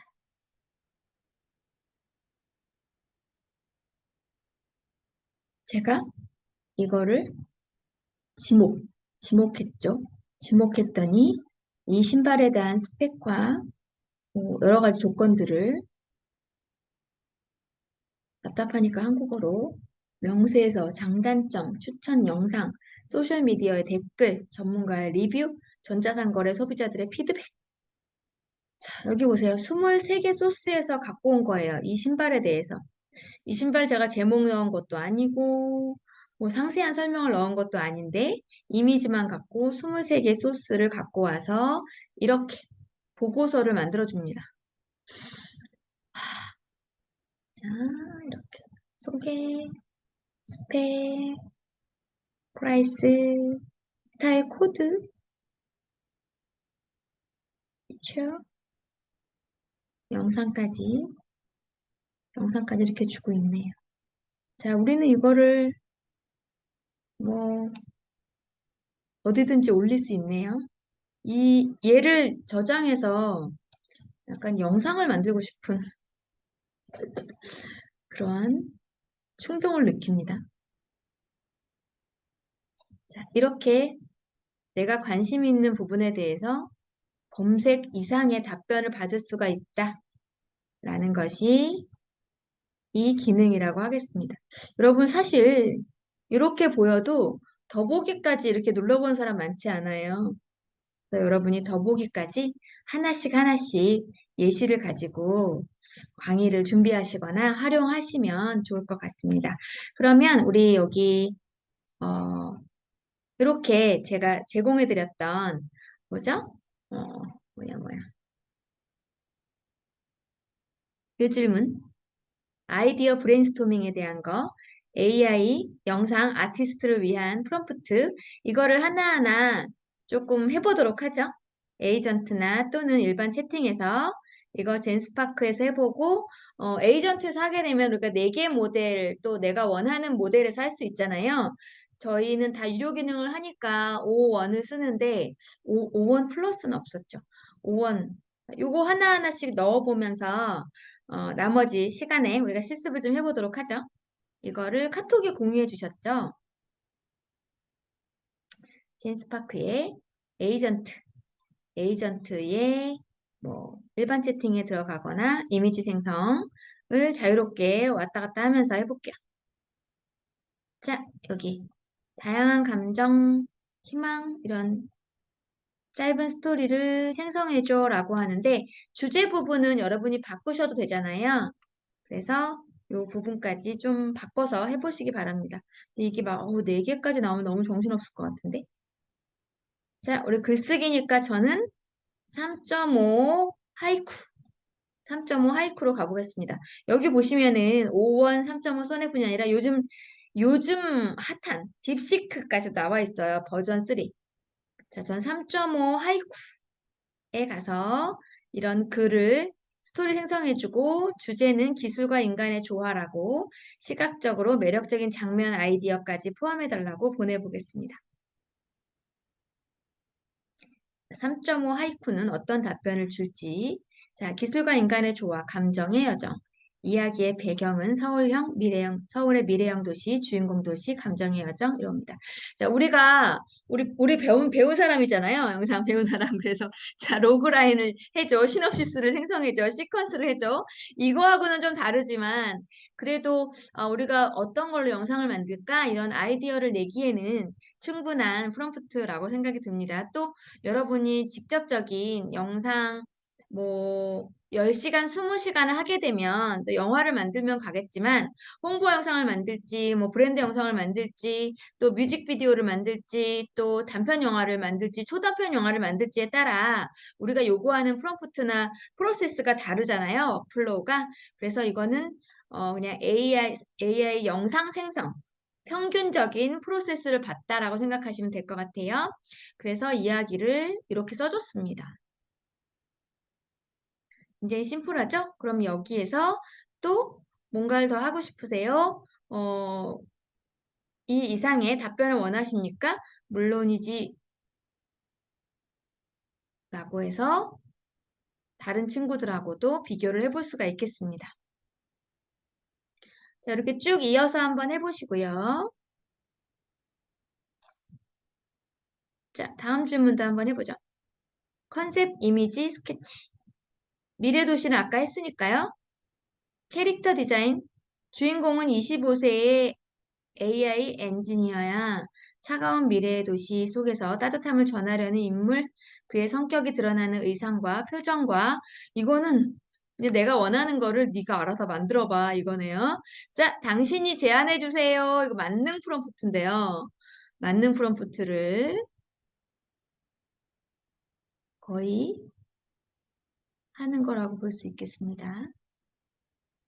제가 이거를 지목했죠. 지목했더니 이 신발에 대한 스펙과 여러 가지 조건들을 답답하니까 한국어로 명세서, 장단점, 추천 영상, 소셜미디어의 댓글, 전문가의 리뷰, 전자상거래 소비자들의 피드백. 자, 여기 보세요. 23개 소스에서 갖고 온 거예요. 이 신발에 대해서. 이 신발 제가 제목 넣은 것도 아니고, 뭐 상세한 설명을 넣은 것도 아닌데, 이미지만 갖고 23개 소스를 갖고 와서 이렇게 보고서를 만들어줍니다. 자, 이렇게 소개, 스펙, 프라이스, 스타일 코드, 퓨처, 영상까지, 영상까지 이렇게 주고 있네요. 자, 우리는 이거를 뭐 어디든지 올릴 수 있네요. 이 얘를 저장해서 약간 영상을 만들고 싶은 그러한 충동을 느낍니다. 자, 이렇게 내가 관심 있는 부분에 대해서 검색 이상의 답변을 받을 수가 있다라는 것이 이 기능이라고 하겠습니다. 여러분 사실 이렇게 보여도 더보기까지 이렇게 눌러보는 사람 많지 않아요. 그래서 여러분이 더보기까지 하나씩 하나씩 예시를 가지고 강의를 준비하시거나 활용하시면 좋을 것 같습니다. 그러면 우리 여기 이렇게 제가 제공해드렸던 뭐죠? 어, 뭐야 요 질문 아이디어 브레인스토밍에 대한 거 AI 영상 아티스트를 위한 프롬프트 이거를 하나하나 조금 해보도록 하죠. 에이전트나 또는 일반 채팅에서 이거 젠스파크에서 해보고 에이전트에서 하게 되면 우리가 4개 모델 또 내가 원하는 모델에서 할 수 있잖아요. 저희는 다 유료 기능을 하니까 5원을 쓰는데 5원 플러스는 없었죠. 5원 요거 하나하나씩 넣어보면서 나머지 시간에 우리가 실습을 좀 해보도록 하죠. 이거를 카톡에 공유해 주셨죠? 젠스파크의 에이전트, 에이전트의 뭐 일반 채팅에 들어가거나 이미지 생성을 자유롭게 왔다 갔다 하면서 해볼게요. 자, 여기 다양한 감정, 희망 이런 짧은 스토리를 생성해줘 라고 하는데 주제 부분은 여러분이 바꾸셔도 되잖아요. 그래서 이 부분까지 좀 바꿔서 해보시기 바랍니다. 근데 이게 막 4개까지 나오면 너무 정신없을 것 같은데. 자, 우리 글쓰기니까 저는 3.5 하이쿠. 3.5 하이쿠로 가보겠습니다. 여기 보시면은 5원 3.5 손해분이 아니라 요즘 핫한 딥시크까지 나와 있어요. 버전 3. 자, 전 3.5 하이쿠에 가서 이런 글을 스토리 생성해주고 주제는 기술과 인간의 조화라고 시각적으로 매력적인 장면 아이디어까지 포함해달라고 보내보겠습니다. 3.5 하이쿠는 어떤 답변을 줄지 자 기술과 인간의 조화, 감정의 여정 이야기의 배경은 서울의 미래형 도시, 주인공 도시, 감정의 여정 이럽니다. 자, 우리 배운 사람이잖아요. 영상 배운 사람. 그래서 자, 로그라인을 해줘. 시놉시스를 생성해줘. 시퀀스를 해줘. 이거하고는 좀 다르지만 그래도 우리가 어떤 걸로 영상을 만들까? 이런 아이디어를 내기에는 충분한 프롬프트라고 생각이 듭니다. 또 여러분이 직접적인 영상 뭐 10시간, 20시간을 하게 되면 또 영화를 만들면 가겠지만 홍보 영상을 만들지, 뭐 브랜드 영상을 만들지, 또 뮤직비디오를 만들지, 또 단편 영화를 만들지, 초단편 영화를 만들지에 따라 우리가 요구하는 프롬프트나 프로세스가 다르잖아요. 플로우가. 그래서 이거는 그냥 AI 영상 생성 평균적인 프로세스를 봤다라고 생각하시면 될 것 같아요. 그래서 이야기를 이렇게 써줬습니다. 굉장히 심플하죠? 그럼 여기에서 또 뭔가를 더 하고 싶으세요? 이 이상의 답변을 원하십니까? 물론이지 라고 해서 다른 친구들하고도 비교를 해볼 수가 있겠습니다. 자, 이렇게 쭉 이어서 한번 해보시고요. 자, 다음 질문도 한번 해보죠. 컨셉 이미지 스케치. 미래 도시는 아까 했으니까요. 캐릭터 디자인. 주인공은 25세의 AI 엔지니어야. 차가운 미래의 도시 속에서 따뜻함을 전하려는 인물, 그의 성격이 드러나는 의상과 표정과 이거는 이제 내가 원하는 거를 네가 알아서 만들어봐 이거네요. 자, 당신이 제안해 주세요. 이거 만능 프롬프트인데요. 만능 프롬프트를 거의 하는 거라고 볼 수 있겠습니다.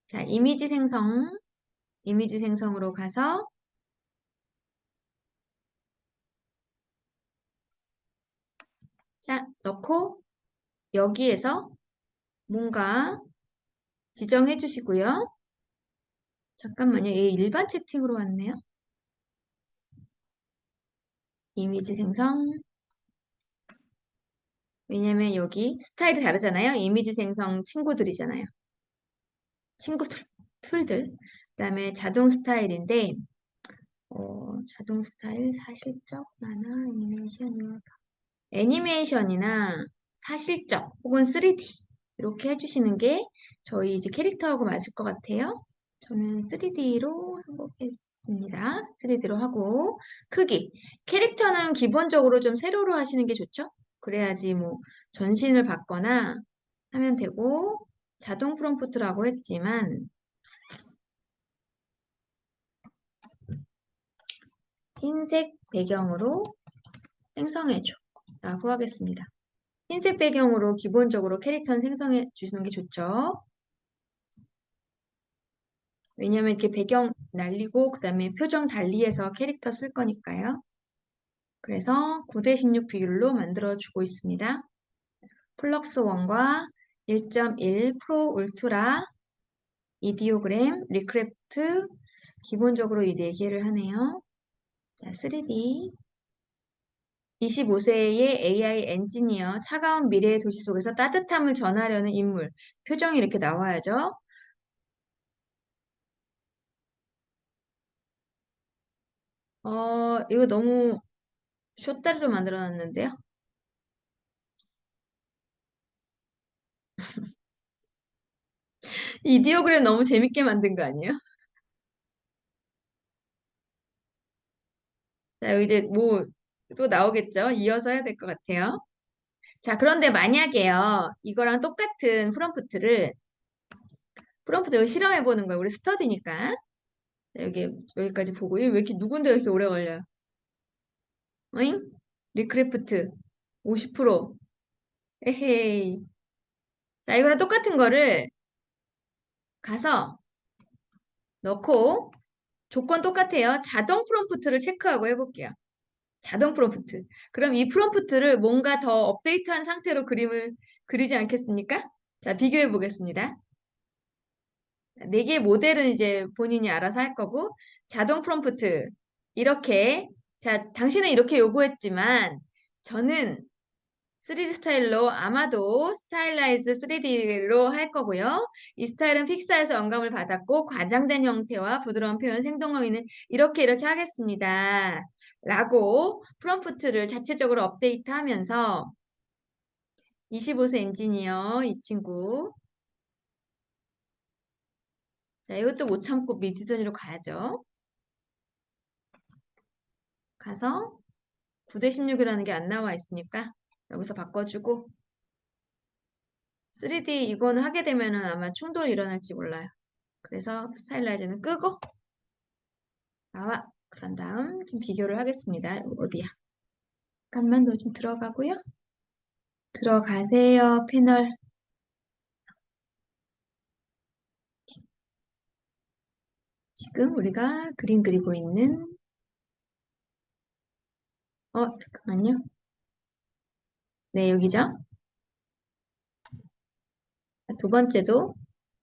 자, 이미지 생성으로 가서 자, 넣고 여기에서 뭔가 지정해 주시고요. 잠깐만요. 얘 일반 채팅으로 왔네요. 이미지 생성. 왜냐면 여기 스타일이 다르잖아요. 이미지 생성 친구들이잖아요. 친구들, 툴들. 그다음에 자동 스타일인데 자동 스타일, 사실적, 만화, 애니메이션이나 사실적 혹은 3D 이렇게 해주시는 게 저희 이제 캐릭터하고 맞을 것 같아요. 저는 3D로 해보겠습니다. 3D로 하고 크기. 캐릭터는 기본적으로 좀 세로로 하시는 게 좋죠? 그래야지 뭐 전신을 받거나 하면 되고 자동 프롬프트라고 했지만 흰색 배경으로 생성해줘 라고 하겠습니다. 흰색 배경으로 기본적으로 캐릭터는 생성해 주시는 게 좋죠. 왜냐면 이렇게 배경 날리고 그 다음에 표정 달리해서 캐릭터 쓸 거니까요. 그래서 9대16 비율로 만들어 주고 있습니다. 플럭스 1과 1.1 프로 울트라 이디오그램 리크래프트 기본적으로 이 4개를 하네요. 자, 3D 25세의 AI 엔지니어 차가운 미래의 도시 속에서 따뜻함을 전하려는 인물 표정이 이렇게 나와야죠. 이거 너무 숏다리로 만들어 놨는데요. 이 디어그램 너무 재밌게 만든 거 아니에요? 자, 이제 뭐 또 나오겠죠? 이어서 해야 될 것 같아요. 자, 그런데 만약에요. 이거랑 똑같은 프롬프트 이거 실험해 보는 거예요. 우리 스터디니까. 자, 여기까지 보고. 이거 왜 이렇게 누군데 이렇게 오래 걸려요? 어잉? 리크래프트 50%. 에헤이. 자, 이거랑 똑같은 거를 가서 넣고 조건 똑같아요. 자동 프롬프트를 체크하고 해볼게요. 자동 프롬프트. 그럼 이 프롬프트를 뭔가 더 업데이트한 상태로 그림을 그리지 않겠습니까? 자, 비교해 보겠습니다. 4개 모델은 이제 본인이 알아서 할 거고, 자동 프롬프트. 이렇게, 자, 당신은 이렇게 요구했지만, 저는 3D 스타일로 아마도 스타일라이즈 3D로 할 거고요. 이 스타일은 픽사에서 영감을 받았고 과장된 형태와 부드러운 표현, 생동감 있는 이렇게 하겠습니다. 라고 프롬프트를 자체적으로 업데이트하면서 25세 엔지니어 이 친구 자 이것도 못 참고 미드저니로 가야죠. 가서 9대 16이라는 게 안 나와 있으니까 여기서 바꿔주고 3D 이거는 하게 되면은 아마 충돌이 일어날지 몰라요. 그래서 스타일라이즈는 끄고 나와. 그런 다음 좀 비교를 하겠습니다. 어디야? 잠깐만 너 좀 들어가고요. 들어가세요. 패널. 지금 우리가 그림 그리고 있는 잠깐만요. 네, 여기죠. 두 번째도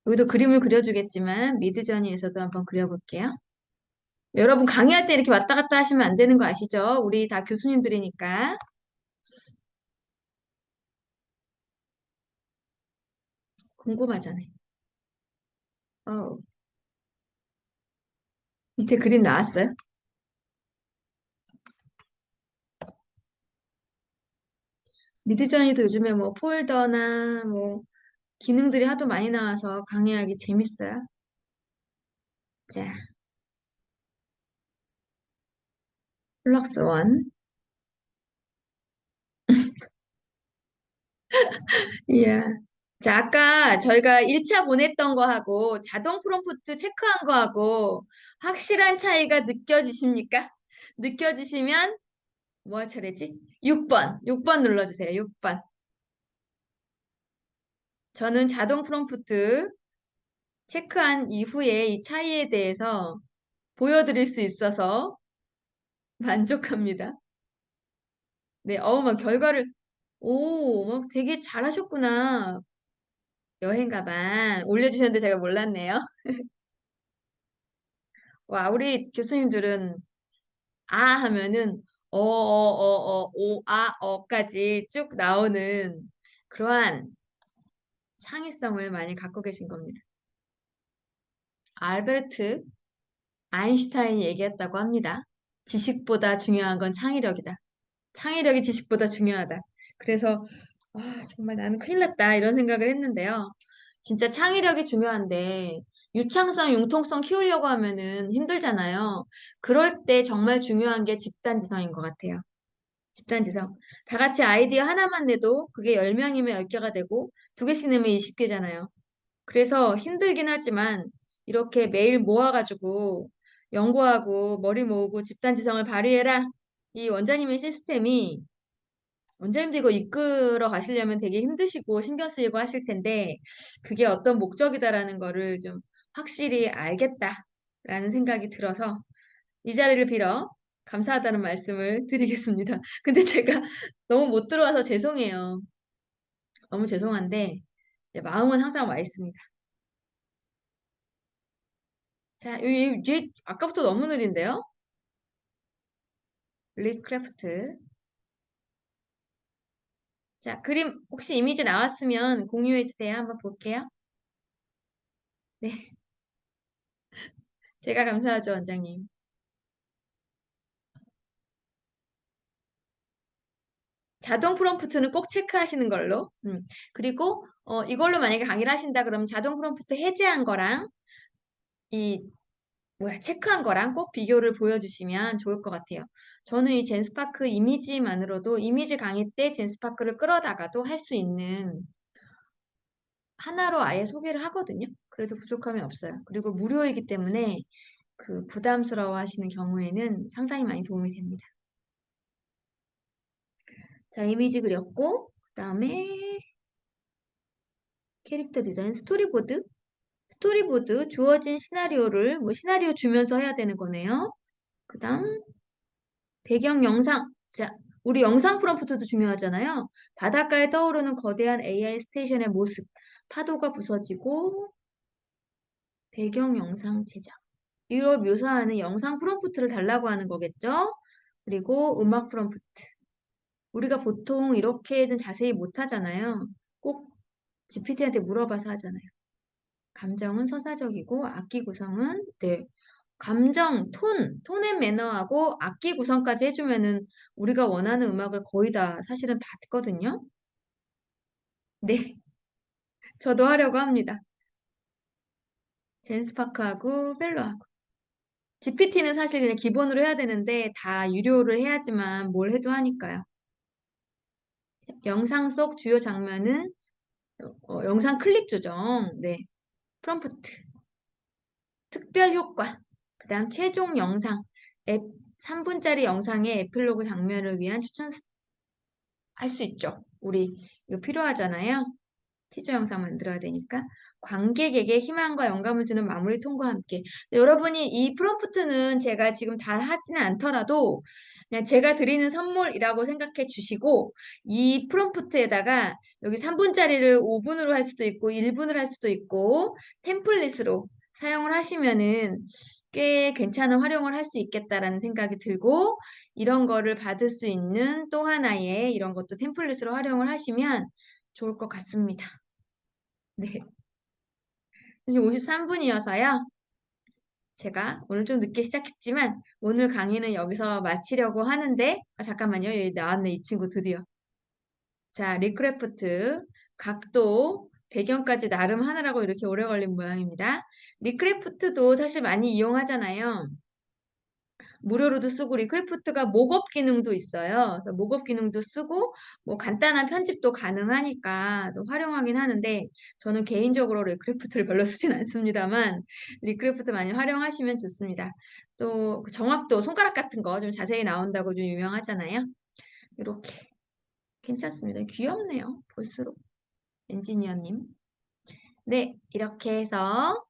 여기도 그림을 그려주겠지만 미드저니에서도 한번 그려볼게요. 여러분 강의할 때 이렇게 왔다 갔다 하시면 안 되는 거 아시죠? 우리 다 교수님들이니까. 궁금하잖아요. 어, 밑에 그림 나왔어요? 미드저니도 요즘에 뭐 폴더나 뭐 기능들이 하도 많이 나와서 강의하기 재밌어요. 자, 플럭스 원. 이야. 자, 아까 저희가 1차 보냈던 거하고 자동 프롬프트 체크한 거하고 확실한 차이가 느껴지십니까? 느껴지시면 뭐 할 차례지? 6번. 6번 눌러주세요. 6번. 저는 자동 프롬프트 체크한 이후에 이 차이에 대해서 보여드릴 수 있어서 만족합니다. 네, 막 결과를, 막 되게 잘하셨구나. 여행 가방 올려주셨는데 제가 몰랐네요. 와, 우리 교수님들은 아 하면은 어까지 쭉 나오는 그러한 창의성을 많이 갖고 계신 겁니다. 알베르트 아인슈타인이 얘기했다고 합니다. 지식보다 중요한 건 창의력이다. 창의력이 지식보다 중요하다. 그래서 정말 나는 큰일 났다 이런 생각을 했는데요. 진짜 창의력이 중요한데 유창성, 융통성 키우려고 하면은 힘들잖아요. 그럴 때 정말 중요한 게 집단지성인 것 같아요. 집단지성. 다 같이 아이디어 하나만 내도 그게 10명이면 10개가 되고 2개씩 내면 20개잖아요. 그래서 힘들긴 하지만 이렇게 매일 모아가지고 연구하고 머리 모으고 집단지성을 발휘해라. 이 원장님의 시스템이 원장님도 이거 이끌어 가시려면 되게 힘드시고 신경 쓰이고 하실 텐데 그게 어떤 목적이다라는 거를 좀 확실히 알겠다라는 생각이 들어서 이 자리를 빌어 감사하다는 말씀을 드리겠습니다. 근데 제가 너무 못 들어와서 죄송해요. 너무 죄송한데 이제 마음은 항상 와 있습니다. 자, 얘 아까부터 너무 느린데요? 리크래프트. 자, 그림 혹시 이미지 나왔으면 공유해 주세요. 한번 볼게요. 네, 제가 감사하죠, 원장님. 자동 프롬프트는 꼭 체크하시는 걸로. 그리고 이걸로 만약에 강의를 하신다 그러면 자동 프롬프트 해제한 거랑 이 체크한 거랑 꼭 비교를 보여주시면 좋을 것 같아요. 저는 이 젠스파크 이미지만으로도 이미지 강의 때 젠스파크를 끌어다가도 할 수 있는 하나로 아예 소개를 하거든요. 그래도 부족함이 없어요. 그리고 무료이기 때문에 그 부담스러워 하시는 경우에는 상당히 많이 도움이 됩니다. 자, 이미지 그렸고, 그 다음에 캐릭터 디자인, 스토리보드. 스토리보드 주어진 시나리오를 시나리오 주면서 해야 되는 거네요. 그 다음 배경 영상. 자, 우리 영상 프롬프트도 중요하잖아요. 바닷가에 떠오르는 거대한 AI 스테이션의 모습. 파도가 부서지고 배경 영상 제작. 이걸 묘사하는 영상 프롬프트를 달라고 하는 거겠죠? 그리고 음악 프롬프트. 우리가 보통 이렇게는 자세히 못 하잖아요. 꼭 GPT한테 물어봐서 하잖아요. 감정은 서사적이고 악기 구성은 네. 감정, 톤 앤 매너하고 악기 구성까지 해주면은 우리가 원하는 음악을 거의 다 사실은 받거든요. 네, 저도 하려고 합니다. 젠스파크하고 펠로하고. GPT는 사실 그냥 기본으로 해야 되는데 다 유료를 해야지만 뭘 해도 하니까요. 영상 속 주요 장면은 영상 클립 조정, 네, 프롬프트, 특별 효과, 그다음 최종 영상, 앱 3분짜리 영상의 에필로그 장면을 위한 추천 할 수 있죠. 우리 이거 필요하잖아요. 티저 영상 만들어야 되니까 관객에게 희망과 영감을 주는 마무리 톤과 함께 여러분이 이 프롬프트는 제가 지금 다 하지는 않더라도 그냥 제가 드리는 선물이라고 생각해 주시고 이 프롬프트에다가 여기 3분짜리를 5분으로 할 수도 있고 1분으로 할 수도 있고 템플릿으로 사용을 하시면은 꽤 괜찮은 활용을 할 수 있겠다라는 생각이 들고 이런 거를 받을 수 있는 또 하나의 이런 것도 템플릿으로 활용을 하시면 좋을 것 같습니다. 네. 지금 53분이어서요. 제가 오늘 좀 늦게 시작했지만 오늘 강의는 여기서 마치려고 하는데 잠깐만요. 여기 나왔네. 이 친구 드디어. 자, 리크래프트 각도 배경까지 나름 하느라고 이렇게 오래 걸린 모양입니다. 리크래프트도 사실 많이 이용하잖아요. 무료로도 쓰고 리크래프트가 목업 기능도 있어요. 그래서 목업 기능도 쓰고 뭐 간단한 편집도 가능하니까 좀 활용하긴 하는데 저는 개인적으로 리크래프트를 별로 쓰진 않습니다만 리크래프트 많이 활용하시면 좋습니다. 또그 정확도 손가락 같은 거 좀 자세히 나온다고 좀 유명하잖아요. 이렇게 괜찮습니다. 귀엽네요. 볼수록 엔지니어님. 네, 이렇게 해서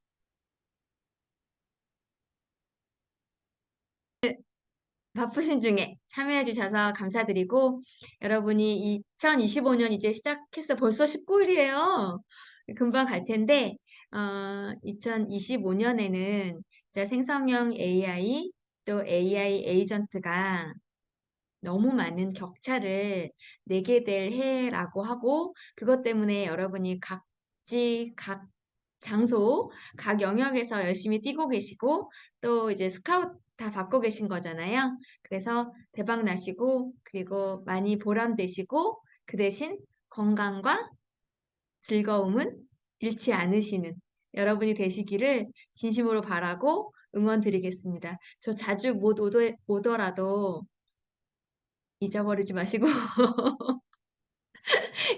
바쁘신 중에 참여해 주셔서 감사드리고 여러분이 2025년 이제 시작해서 벌써 19일이에요. 금방 갈 텐데 2025년에는 진짜 생성형 AI 또 AI 에이전트가 너무 많은 격차를 내게 될 해라고 하고 그것 때문에 여러분이 각지 각 장소, 각 영역에서 열심히 뛰고 계시고 또 이제 스카우트 다 받고 계신 거잖아요. 그래서 대박 나시고 그리고 많이 보람되시고 그 대신 건강과 즐거움은 잃지 않으시는 여러분이 되시기를 진심으로 바라고 응원 드리겠습니다. 저 자주 못 오더라도 잊어버리지 마시고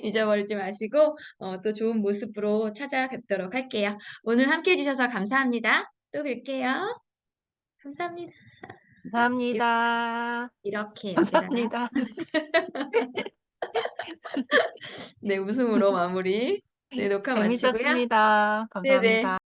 잊어버리지 마시고 또 좋은 모습으로 찾아뵙도록 할게요. 오늘 함께 해주셔서 감사합니다. 또 뵐게요. 감사합니다. 감사합니다. 이렇게 여기다가 감사합니다. 네, 웃음으로 마무리. 네, 녹화 마치고요. 재밌었습니다. 네네. 감사합니다.